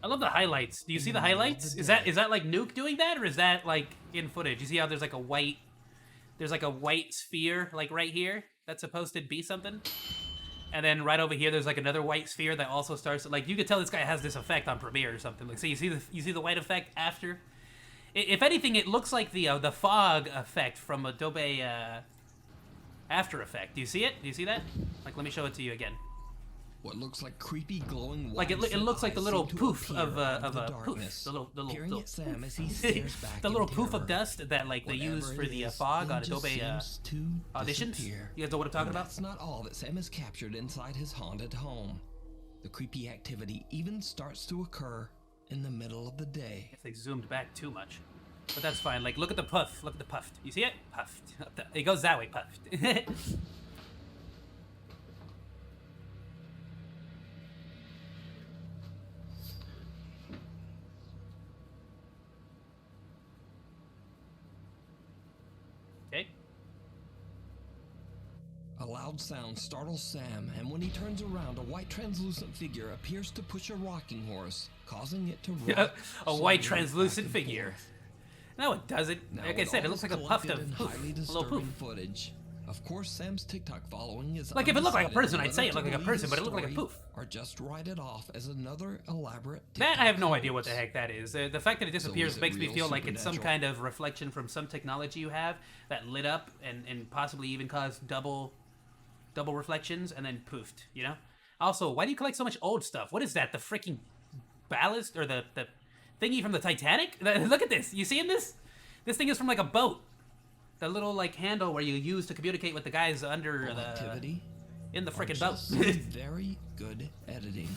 I love the highlights. Do you see the highlights? Is that like Nuke doing that, or is that like in footage? You see how there's like a white sphere like right here that's supposed to be something, and then right over here there's like another white sphere that also starts like you could tell this guy has this effect on Premiere or something. Like so you see the white effect after. If anything, it looks like the fog effect from Adobe After Effects. Do you see it? Do you see that? Like let me show it to you again. What looks like creepy, glowing, Like it looks like the little poof of a poof, the little at Sam as he stares back the little in poof of terror. dust that like they use Whatever for it the is, fog then on just Adobe seems to auditions. disappear. You guys know what I'm talking And about? That's not all that Sam has captured inside his haunted home. The creepy activity even starts to occur in the middle of the day. I guess they zoomed back too much, but that's fine. Like look at the puff. Look at the puffed. You see it? Puffed. It goes that way. Puffed. Okay. A loud sound startles Sam, and when he turns around, a white translucent figure appears to push a rocking horse, causing it to rock. A white slowly translucent back and figure. forth. No, it doesn't. Now, Like I with said, it all looks like this a puffed collected of and poof. highly A little disturbing poof. footage. Of course, Sam's TikTok following is Like if it looked like a undecided person, I'd whether say it to looked like a believe person, the but it looked like a story poof. Or just write it off as another elaborate. That I have no idea what the heck that is. The fact that it disappears is it makes me real feel like it's some supernatural? kind of reflection from some technology you have that lit up and possibly even caused double reflections and then poofed, you know? Also, why do you collect so much old stuff? What is that? The freaking ballast or the thingy from the Titanic? Look at this. You seeing this? This thing is from like a boat. The little like handle where you use to communicate with the guys under activity in the or freaking boat. just some very good editing.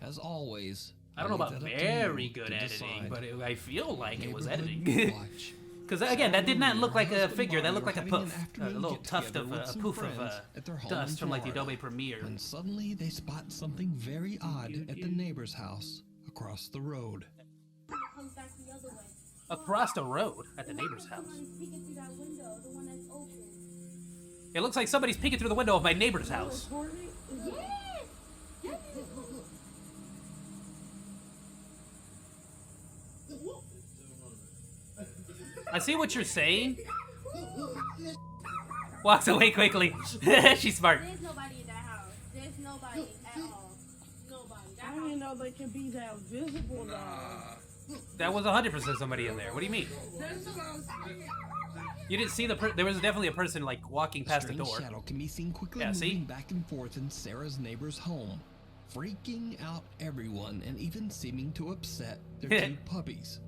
As always, I don't know leave about that up to very you good to editing, decide. but I feel like it was Neighborhood editing. Watch. Because again, that did not look like a Husband figure. That Bobby looked like were a having an poof, a afternoon little get-together tuft of with a some poof of friends at their home dust in from like the Florida. Adobe Premiere. When suddenly they spot something very odd at the neighbor's house across the road. Comes back the other way. Across the road at the neighbor's house. It looks like somebody's peeking through the window of my neighbor's house. I see what you're saying. Walks away quickly. She's smart. There's nobody in that house. There's nobody at all. Nobody. I didn't know they could be that visible though. That was 100% somebody in there. What do you mean? You didn't see there was definitely a person like walking past the door. Shadow can be seen quickly moving back and forth in Sarah's neighbor's home, freaking out everyone and even seeming to upset their 2 puppies.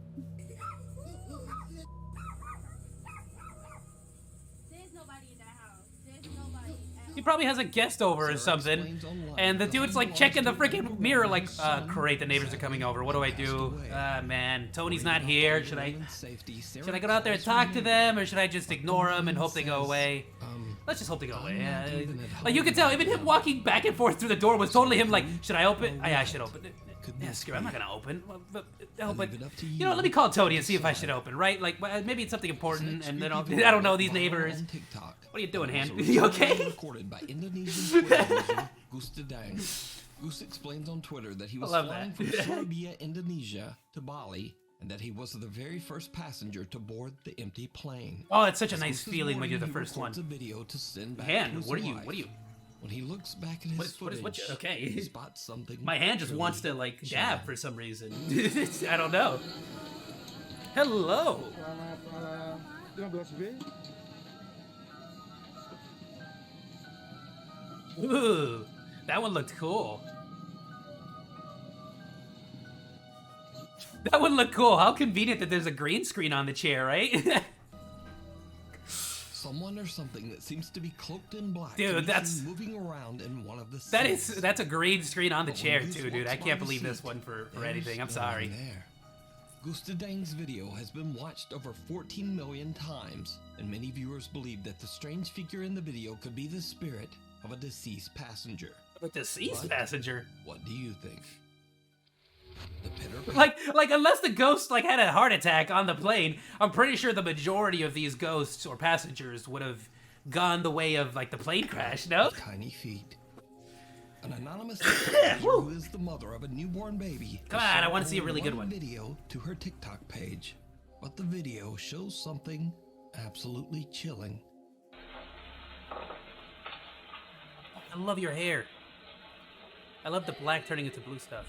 He probably has a guest over or something, and the dude's like checking the freaking mirror like, great, the neighbors are coming over, what do I do? Man, Tony's not here, should I go out there and talk to them, or should I just ignore them and hope they go away? Let's just hope they go away. Like, you can tell, even him walking back and forth through the door was totally him like, should I open? I should open it. Yeah, screw it, I'm not gonna open. But you know, let me call Tony and see if I should open, right? Like, maybe it's something important, and then I don't know these neighbors. What are you doing, Han? You okay? Recorded by Indonesian Twitter user Gustadang. Goose explains on Twitter that he was flying from Surabaya, Indonesia to Bali, and that he was the very first passenger to board the empty plane. Oh, it's such a nice feeling when you're the first one. A video to send back Han, to what are you? When he looks back at his footage, okay. he spots something. My hand just wants to like dab for some reason. I don't know. Hello. Ooh, that one looked cool. That one looked cool. How convenient that there's a green screen on the chair, right? Someone or something that seems to be cloaked in black. Dude, that's moving around in one of the that's a green screen on the chair too, dude. I can't believe this one for anything. I'm sorry. Gustadang's video has been watched over 14 million times, and many viewers believe that the strange figure in the video could be the spirit of a deceased passenger. A deceased passenger? What do you think? Like unless the ghost like had a heart attack on the plane, I'm pretty sure the majority of these ghosts or passengers would have gone the way of like the plane crash, no? Tiny feet. An anonymous who is the mother of a newborn baby. Come on, I want to see a really good one. Video to her TikTok page, but the video shows something absolutely chilling. I love your hair. I love the black turning into blue stuff.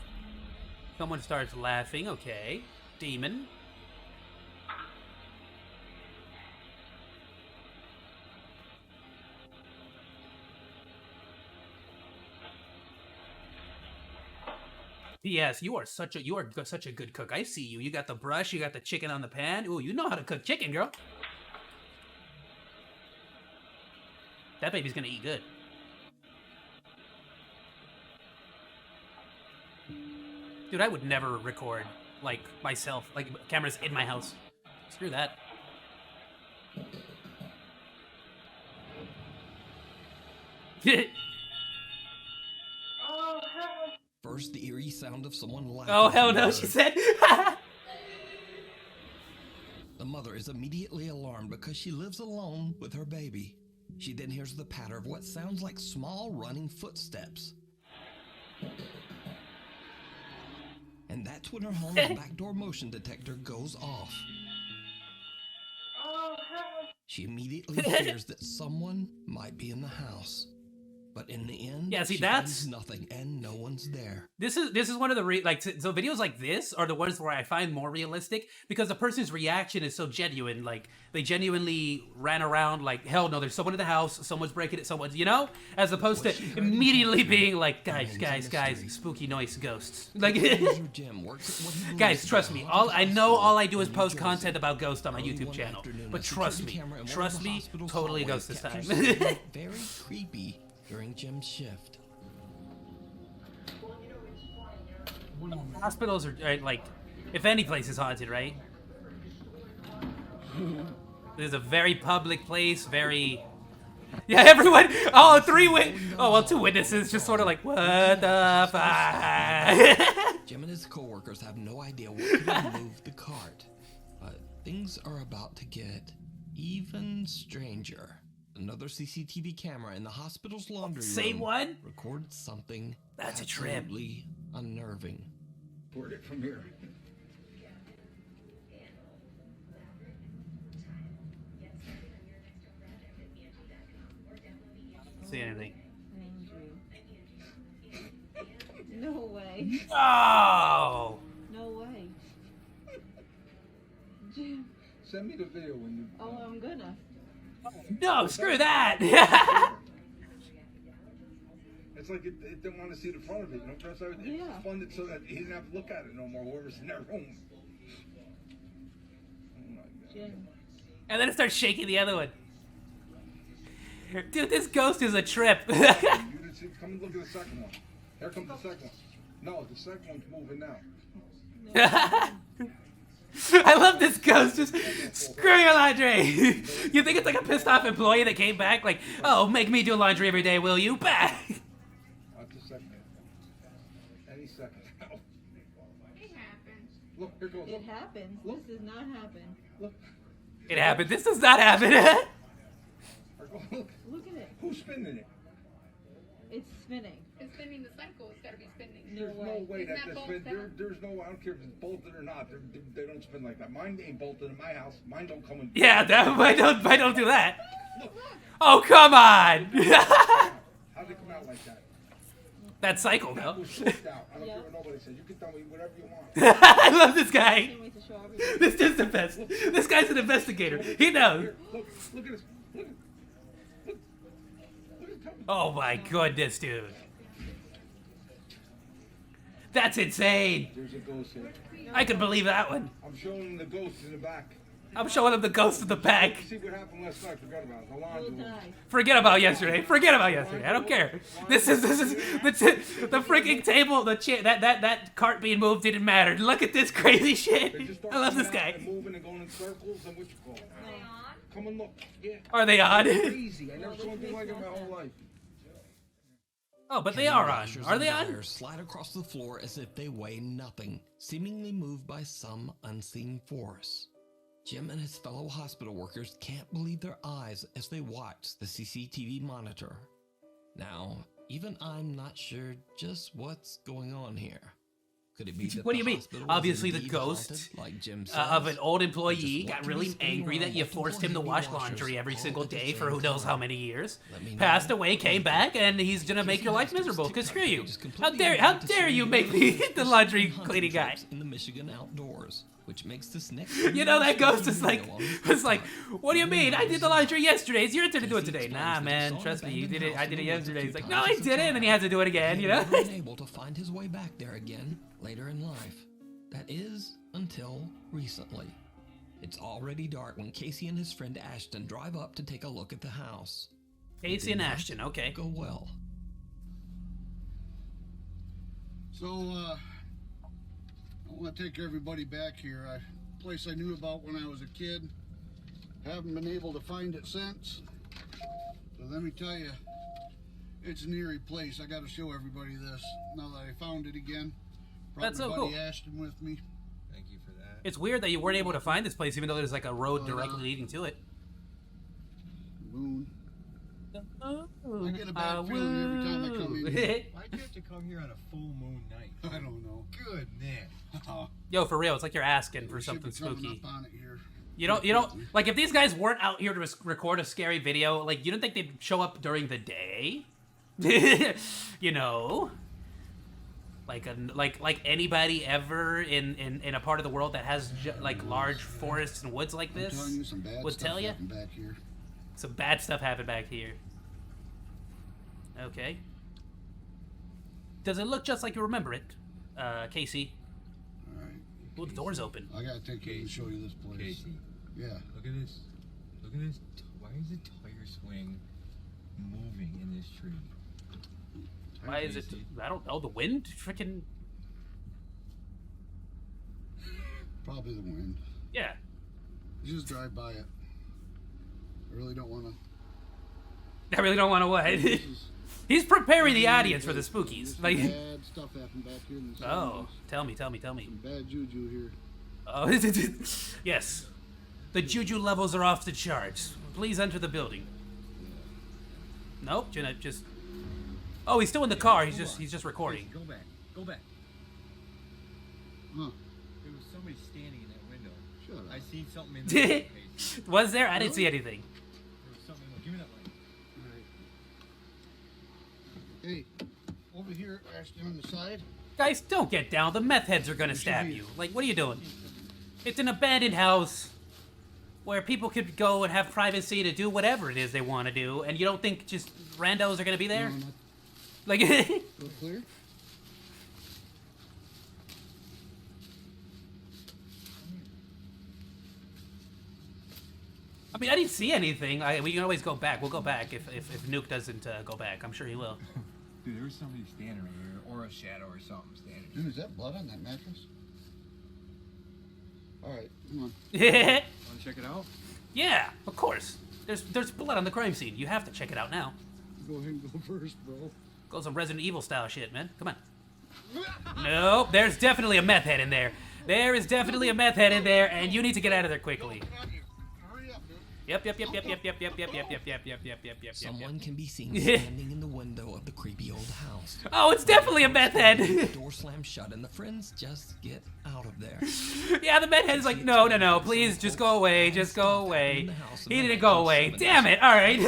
Someone starts laughing. Okay, demon. Yes, you are such a good cook. I see you. You got the brush. You got the chicken on the pan. Ooh, you know how to cook chicken, girl. That baby's gonna eat good. Dude, I would never record like myself, like cameras in my house. Screw that. First, the eerie sound of someone laughing. Oh, hell no, she said. The mother is immediately alarmed because she lives alone with her baby. She then hears the patter of what sounds like small running footsteps. And that's when her home's backdoor motion detector goes off. She immediately fears that someone might be in the house. But in the end, yeah, see, she that's finds nothing and no one's there. This is one of the so videos like this are the ones where I find more realistic because the person's reaction is so genuine. Like they genuinely ran around like, hell no, there's someone in the house, someone's breaking it, someone's, you know, as opposed to immediately being like, guys, spooky noise, ghosts. Like, guys, trust me. All I do is post content about ghosts on my YouTube channel. But trust me, totally a ghost this time. Very creepy. During Jim's shift. Hospitals are like, if any place is haunted, right? This is a very public place, very... Yeah, everyone... Oh, two witnesses just sort of like, what the fuck? Jim and his co-workers have no idea what could have moved the cart, but things are about to get even stranger. Another CCTV camera in the hospital's laundry Same room one? records something That's a trip. absolutely unnerving. Report it from here. See anything? No way. Oh! No way. Jim. Send me the video when you. Oh, I'm gonna. No, screw that! It's like it didn't want to see the front of it. You know, that's how it funded so that he didn't have to look at it no more. Whoever's in that room. Oh my God. Jim. And then it starts shaking the other one. Dude, this ghost is a trip. You didn't see, come and look at the second one. Here comes the second one. No, the second one's moving now. I love this ghost just screwing your laundry. You think it's like a pissed off employee that came back like, oh, make me do laundry every day, will you? Bah! Watch a second. Any second now. It happens. Look, here goes. It happens. Look. This does not happen. Look. It happened. This does not happen. Look. Look at it. Who's spinning it? It's spinning. It's spinning the cycle. It's got to be spinning. There's no way Isn't that that this bolt spin. down? There's no. I don't care if it's bolted or not. They don't spin like that. Mine ain't bolted in my house. Mine don't come in. Yeah, I don't do that. Oh, come on. How'd they come out like that? That cycle, That though. was flipped out. I don't care what nobody says. You can tell me whatever you want. I love this guy. Can't wait to show everybody. This is the best. This guy's an investigator. He knows. Here, look at this. Look at Oh my goodness, dude. That's insane. There's a ghost here. I can believe that one. I'm showing them the ghost in the back. I'm showing him the ghost in the back. See what happened last night. Forgot about it. The laundry We'll room. die. Forget about yesterday. Forget about yesterday. I don't care. This is the freaking table. The chair. That cart being moved didn't matter. Look at this crazy shit. They just start I love this coming out guy. and moving and going in circles and what you call it. Come and look. Yeah. Are they on? Crazy. I never saw anything like it in my whole life. Oh, but they are on. Rashers Are they and on? wires slide across the floor as if they weigh nothing, seemingly moved by some unseen force. Jim and his fellow hospital workers can't believe their eyes as they watch the CCTV monitor. Now, even I'm not sure just what's going on here. Could it be that What do the you mean? hospital is Obviously, the indeed ghost haunted, like Jim says? of an old Or employee just what got could really be spinning angry around that you multiple forced him to heavy wash washers laundry every all single at the day for same who knows how time? many years. Let me know. Passed away, came back, and he's gonna make your life Casey miserable. Masters Cause screw you. TikTok is How completely dare devoted to you sharing make me videos the of laundry hunting cleaning guy? trips in the Michigan outdoors, which makes this next. You know that ghost is like, video on was like, TikTok. what do you mean? I did the laundry yesterday. It's your turn to do it Casey today. explains Nah, that he man, saw an trust me, you did it. abandoned I did it house in the yesterday. woods He's a like, few no, I times as a didn't, and then he child. has to do it again. He You know? was unable to find his way back there again later in life. That is, until recently. It's already dark when Casey and his friend Ashton drive up to take a look at the house. Casey and Ashton, okay. Go well. So, I want to take everybody back here. A place I knew about when I was a kid. Haven't been able to find it since. So let me tell you, it's an eerie place. I got to show everybody this now that I found it again. Brought That's so my cool. buddy Ashton with me. Thank you for that. It's weird that you weren't able to find this place, even though there's like a road directly leading to it. Moon. I get a bad feeling every time I come in here. Why'd you have to come here on a full moon night? I don't know. Goodness. Yo, for real, it's like you're asking for We should something be coming spooky. up on it here. You don't, like if these guys weren't out here to record a scary video, like you don't think they'd show up during the day? You know? Like anybody ever in a part of the world that has like large forests and woods like I'm this telling you, some bad would stuff tell you? happened back here. Some bad stuff happened back here. Okay. Does it look just like you remember it, Casey? All right. Oh, the door's open. I gotta take you and show you this place. Casey. Yeah. Look at this. Look at this. Why is the tire swing moving in this tree? Why is it? I don't know. The wind, freaking. Probably the wind. Yeah. You just drive by it. I really don't want to. I really don't want to what. He's preparing the audience for the spookies. Like. Bad stuff happened back here in the Oh, tell me. Some bad juju here. Oh, yes. The juju levels are off the charts. Please enter the building. Nope, Jeanette just... Oh, he's still in the car. He's just recording. Go back. Go back. Huh. There was somebody standing in that window. Shut up. I seen something in there. Was there? I didn't see anything. There was something. Give me that light. Hey, over here, Ashton, on the side. Guys, don't get down. The meth heads are gonna stab you. Like, what are you doing? It's an abandoned house where people could go and have privacy to do whatever it is they want to do, and you don't think just randos are gonna be there? No, not... Like, Go clear. I mean, I didn't see anything. We can always go back. We'll go back if Nuke doesn't go back. I'm sure he will. Dude, there was somebody standing over here, or a shadow or something standing. Dude, is that blood on that mattress? All right, come on. Yeah. Want to check it out? Yeah, of course. There's blood on the crime scene. You have to check it out now. Go ahead and go first, bro. Go some Resident Evil style shit, man. Come on. Nope, there's definitely a meth head in there. There is definitely a meth head in there, and you need to get out of there quickly. Yep. Someone can be seen standing in the window of the creepy old house. Oh, it's definitely a meth head. The door slams shut and the friends just get out of there. Yeah, the meth head is like, no, please, just go away, just go away. He didn't go away. Damn it, alright.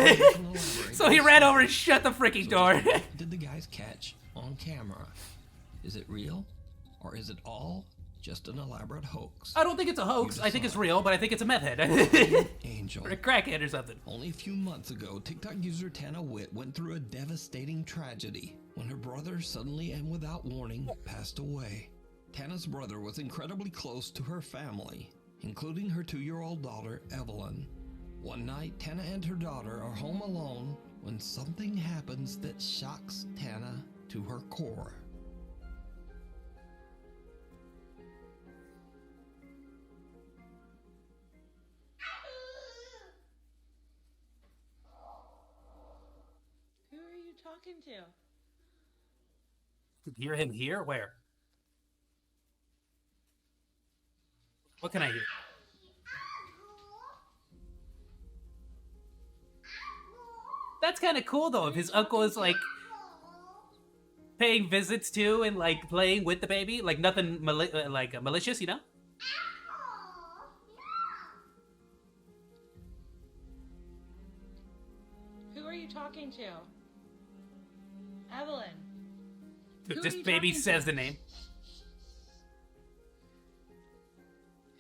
So he ran over and shut the freaking door. Did the guys catch on camera? Is it real? Or is it all just an elaborate hoax? I don't think it's a hoax. I think it's real, but I think it's a meth head. Angel. Or a crackhead or something. Only a few months ago, TikTok user Tana Witt went through a devastating tragedy when her brother suddenly and without warning passed away. Tana's brother was incredibly close to her family, including her 2-year-old daughter, Evelyn. One night, Tana and her daughter are home alone when something happens that shocks Tana to her core. Who are you talking to? Hear him here? Where? What can I hear? That's kind of cool though, if his uncle is like paying visits to and like playing with the baby, like nothing malicious, you know? Who are you talking to? Evelyn. Dude, Who this are you baby talking says to? the name.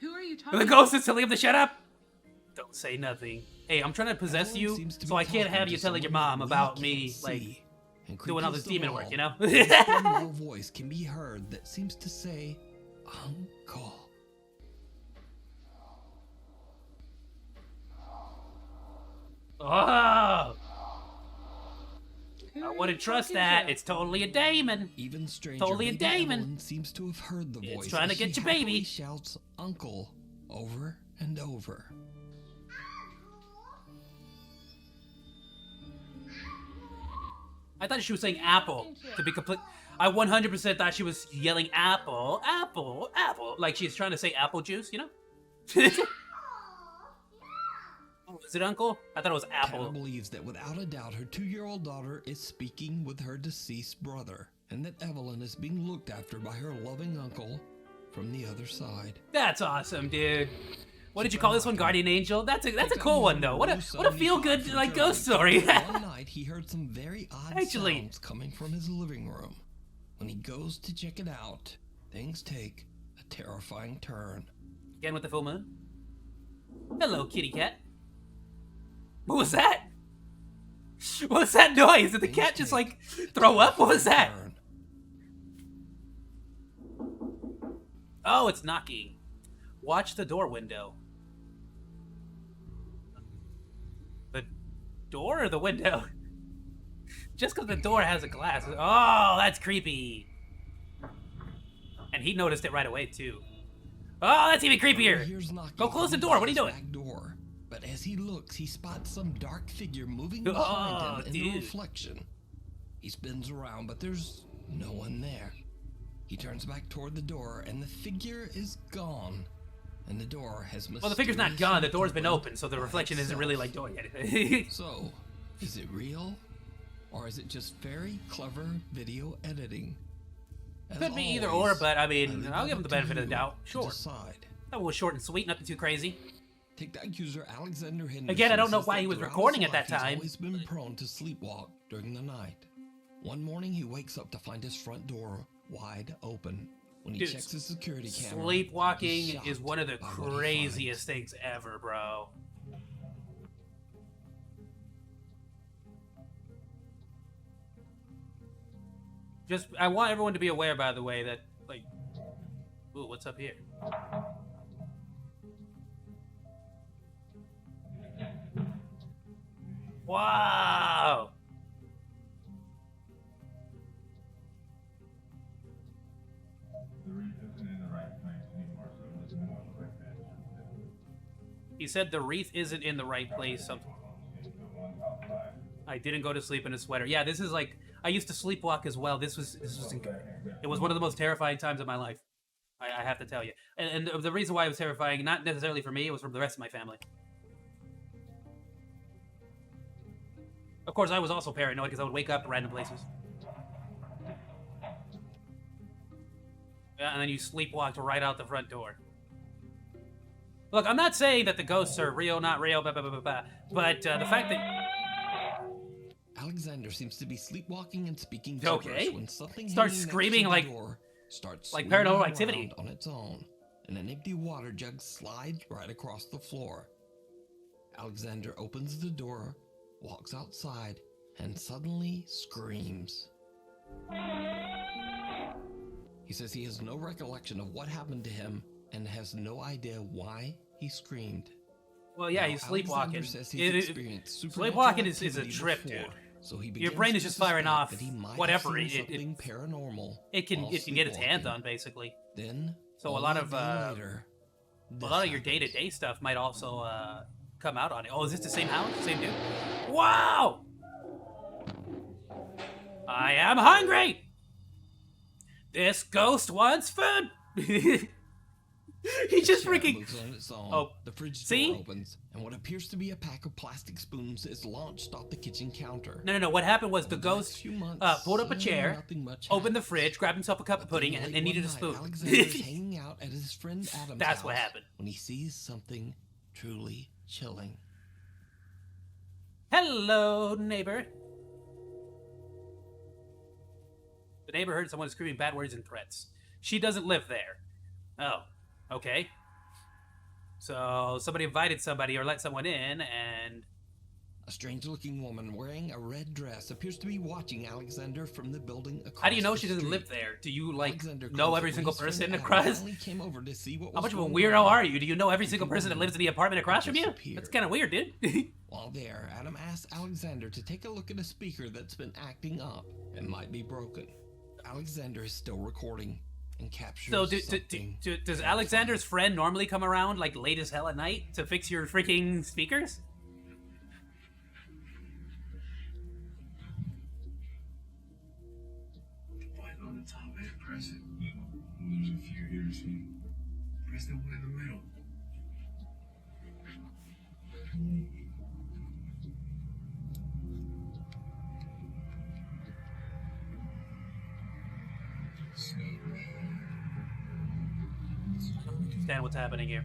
Who are you talking The ghost is telling him to shut up. Don't say nothing. Hey, I'm trying to possess you, so I can't have you telling your mom about me, like, doing all this demon work, you know? A low voice can be heard that seems to say, Uncle. Oh! I wouldn't trust that. It's totally a demon. Even stranger, Totally a baby demon. Evelyn seems to have heard the voice. It's trying to as get she your baby. happily shouts "Uncle" over and over. I thought she was saying apple, to be complete. I 100% thought she was yelling apple, apple, apple. Like she's trying to say apple juice, you know? Oh, is it uncle? I thought it was apple. Tana believes that without a doubt her 2-year-old daughter is speaking with her deceased brother, and that Evelyn is being looked after by her loving uncle from the other side. That's awesome, dude. What did you call this one? Guardian Angel? That's a cool one though. What a feel good like ghost story. One night he heard some very odd Actually, sounds coming from his living room. When he goes to check it out, things take a terrifying turn. Again with the full moon. Hello, kitty cat. What was that? What was that noise? Did the cat just like throw up? What was that? Oh, it's knocking. Watch the door window. The door or the window? Just because the door has a glass. Oh, that's creepy. And he noticed it right away, too. Oh, that's even creepier. Go close the door. What are you doing? Back door. But as he looks, he spots some dark figure moving behind him in the reflection. He spins around, but there's no one there. He turns back toward the door, and the figure is gone. and the door has Well, the figure's not gone. The door's been opened open, so the by reflection isn't itself. really like doing anything. So, is it real? Or is it just very clever video editing? As Could be either always, or, but I leave mean, it I'll give him up the to benefit of the you doubt. to Sure. decide. That was short and sweet, nothing too crazy. TikTok user Alexander Henderson Again, I don't know says why that he was throughout recording his at that life, time. He's always been prone to sleepwalk during the night. One morning, he wakes up to find his front door wide open. When he Dude, checks his security camera, Sleepwalking he's is shocked one of the by what he craziest things ever, bro. Just, I want everyone to be aware, by the way, that, like, ooh, what's up here? Wow! He said the wreath isn't in the right place. Something. I didn't go to sleep in a sweater. Yeah, this is like, I used to sleepwalk as well. This was it was one of the most terrifying times of my life. I have to tell you. And the reason why it was terrifying, not necessarily for me, it was from the rest of my family. Of course, I was also paranoid because I would wake up at random places. Yeah, and then you sleepwalked right out the front door. Look, I'm not saying that the ghosts are real, not real, blah, blah, blah, blah, blah, but the fact that... Alexander seems to be sleepwalking and speaking Okay. when something Starts hanging screaming next to like- the door starts like swinging Paranormal around Activity. on its own, and an empty water jug slides right across the floor. Alexander opens the door, walks outside, and suddenly screams. He says he has no recollection of what happened to him and has no idea why he screamed. Well, yeah, Now, he's sleepwalking. Alexander says he's experienced supernatural Sleepwalking is a activity trip, before, dude. so he Your begins brain is to just firing suspect off that he might have whatever seen it something paranormal can while get its hands sleepwalking. on, basically. Then, So a only lot of day later, a lot of your day-to-day stuff might also come out on it. Oh, is this the same house? Same dude? Wow! I am hungry! This ghost wants food! He just freaking... moves on its own. Oh, The fridge see? door opens, and what appears to be a pack of plastic spoons is launched off the kitchen counter. No. What happened was the ghost pulled up a chair, nothing much opened the fridge, grabbed himself a cup of pudding, and needed a spoon. Alexander's hanging out at his friend Adam's That's house what happened. when he sees something truly chilling. Hello, neighbor. The neighbor heard someone screaming bad words and threats. She doesn't live there. Oh, okay. So somebody invited somebody or let someone in, and... A strange-looking woman wearing a red dress appears to be watching Alexander from the building across How do you know the she doesn't street. live there? Do you, like, Alexander know claims every that single when his friend person Adam across? finally came over to see what How was much of a going weirdo on, are you? Do you know every single person that lives in the apartment across from you? That's kind of weird, dude. While there, Adam asks Alexander to take a look at a speaker that's been acting up and might be broken. Alexander is still recording and captures So something. does Alexander's friend normally come around, like, late as hell at night to fix your freaking speakers? Button on the top, man. Press it. There's a few here, see? Press the one in the middle. I don't understand what's happening here.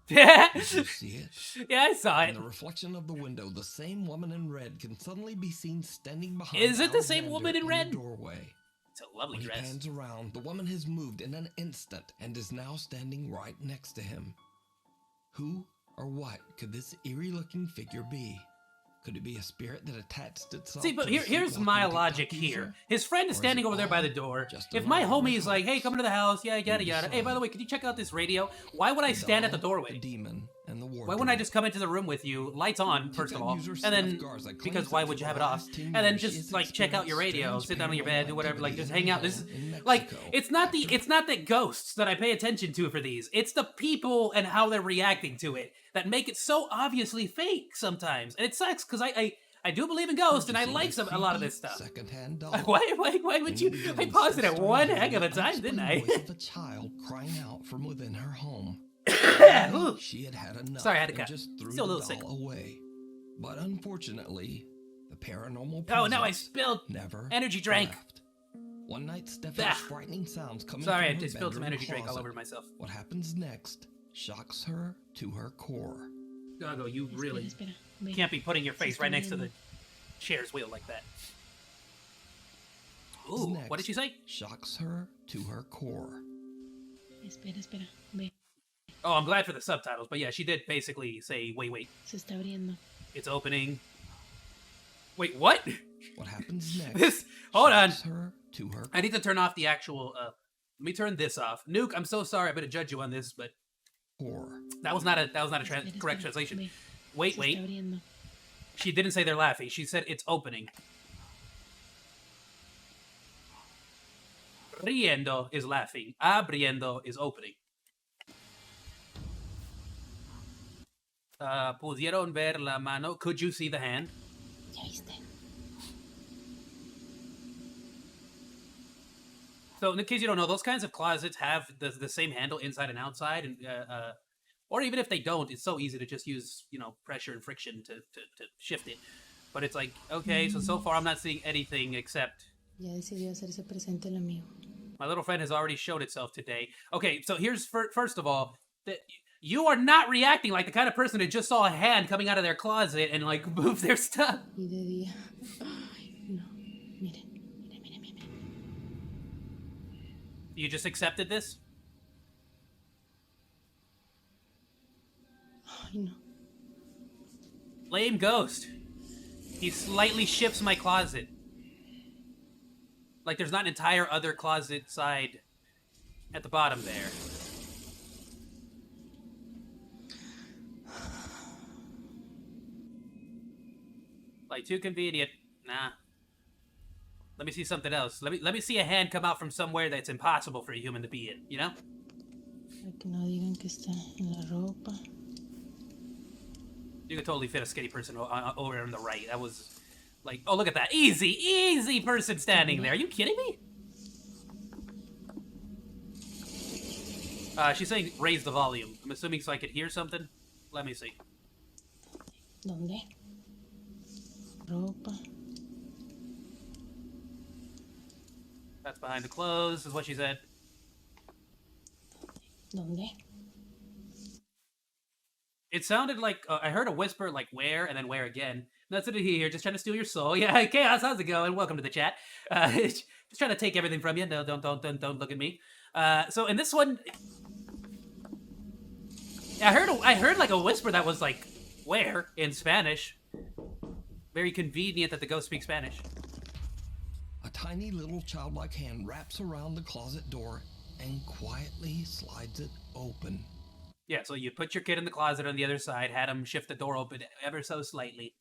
Did you see it? Yeah, I saw it. In the reflection of the window, the same woman in red can suddenly be seen standing behind Is it the same Alexander woman in red? the doorway. It's a lovely When he dress. pans around, the woman has moved in an instant and is now standing right next to him. Who or what could this eerie-looking figure be? Could it be a spirit that attached itself See, but to the here's sleepwalking my TikTok logic user? here. His friend is Or is standing it over there by the all door. just If my another homie is like, hey, come into the house, yeah, yada yada. Hey, by the way, could you check out this radio? Why would I stand at the doorway? Demon and the Why wouldn't I just come into the room with you, lights on, first of all, and then, because why would you have it off? And then just, like, check out your radio, sit down on your bed, do whatever, like, just hang out. This is, like, it's not the ghosts that I pay attention to for these. It's the people and how they're reacting to it that make it so obviously fake sometimes. And it sucks, because I do believe in ghosts, and I like a lot of this stuff. Secondhand doll. Why would you? I paused it at one heck of a time, didn't I? Voice of a child crying out from within her home. She had enough. Sorry, I had to and cut. just threw Still a the little sick. doll away. But unfortunately, the paranormal. Oh, no, I presence spilled never energy drink. left. One night, Steph heard frightening sounds coming Sorry, from I her just spilled some bedroom energy drink all closet. over myself. What happens next shocks her to her core. Gago, you really can't be putting your face right next to the chair's wheel like that. Ooh, Next what did she say? Shocks her to her core. Espera. Ve. Oh, I'm glad for the subtitles, but yeah, she did basically say, wait. Se está abriendo. It's opening. Wait, what? What happens next? Hold on. Her to her I need to turn off the actual, let me turn this off. Nuke, I'm so sorry I'm gonna judge you on this, but core. that was not a correct translation. Wait. She didn't say they're laughing. She said it's opening. Riendo is laughing. Abriendo is opening. Pudieron ver la mano. Could you see the hand? Ya viste. So, in case you don't know, those kinds of closets have the same handle inside and outside, and or even if they don't, it's so easy to just use, pressure and friction to shift it. But it's like, okay, so far I'm not seeing anything except... Ya decidió hacerse presente el amigo. My little friend has already showed itself today. Okay, so here's, first of all, that you are not reacting like the kind of person that just saw a hand coming out of their closet and, move their stuff. Y de día. Ay, no. Miren. You just accepted this? Ay, no. Lame ghost. He slightly shifts my closet. Like there's not an entire other closet side at the bottom there. Like too convenient. Nah. Let me see something else. Let me see a hand come out from somewhere that's impossible for a human to be in, you know? Para que no digan que está en la ropa. You could totally fit a skinny person over on the right. That was like, oh, look at that. Easy person standing there. Are you kidding me? She's saying raise the volume. I'm assuming so I could hear something. Let me see. ¿Dónde? Ropa. That's behind the clothes, is what she said. ¿Dónde? It sounded like, I heard a whisper like where, and then where again. Nothing to hear, just trying to steal your soul. Yeah, Chaos, how's it going? Welcome to the chat. Just trying to take everything from you. No, don't look at me. So in this one, I heard like a whisper that was like, where, in Spanish. Very convenient that the ghost speaks Spanish. A tiny little childlike hand wraps around the closet door and quietly slides it open. Yeah, so you put your kid in the closet on the other side, had him shift the door open ever so slightly.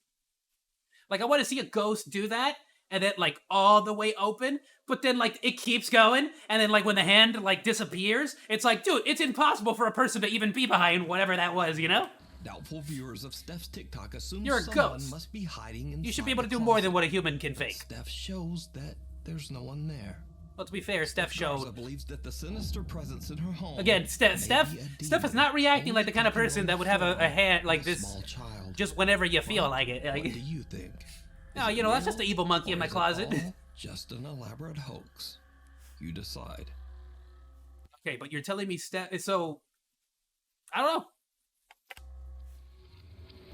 Like, I want to see a ghost do that, and then, like, all the way open, but then, like, it keeps going, and then, like, when the hand, like, disappears, it's like, dude, it's impossible for a person to even be behind whatever that was, you know? Doubtful viewers of Steph's TikTok assume You're a someone ghost. must be hiding inside. You should be able to the do more closet. than what a human can fake. Steph shows that there's no one there. Well, to be fair, Steph showed... believes that the sinister presence in her home... Again, Steph is not reacting like the kind of person that would have a hand like this just whenever you feel like it. Like, What do you think? no, you know, that's just the evil monkey in my closet. Just an elaborate hoax. You decide. Okay, but you're telling me so... I don't know.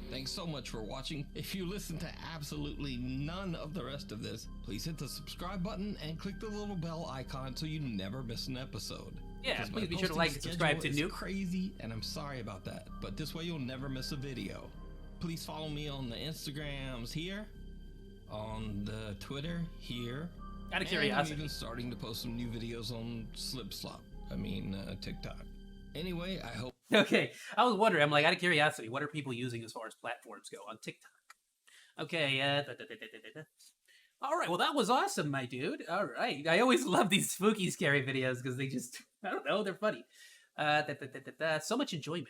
Thanks so much for watching. If you listen to absolutely none of the rest of this, please hit the subscribe button and click the little bell icon so you never miss an episode. Yeah, Because my please be sure to posting like and subscribe to schedule is Nuke. Crazy, and I'm sorry about that, but this way you'll never miss a video. Please follow me on the Instagrams here, on the Twitter here. Out of and curiosity. I'm even starting to post some new videos on TikTok. Anyway, I hope. Okay, I was wondering, I'm like, out of curiosity, what are people using as far as platforms go on TikTok? Okay, all right, well, that was awesome, my dude. All right, I always love these spooky, scary videos because they just, I don't know, they're funny. So much enjoyment.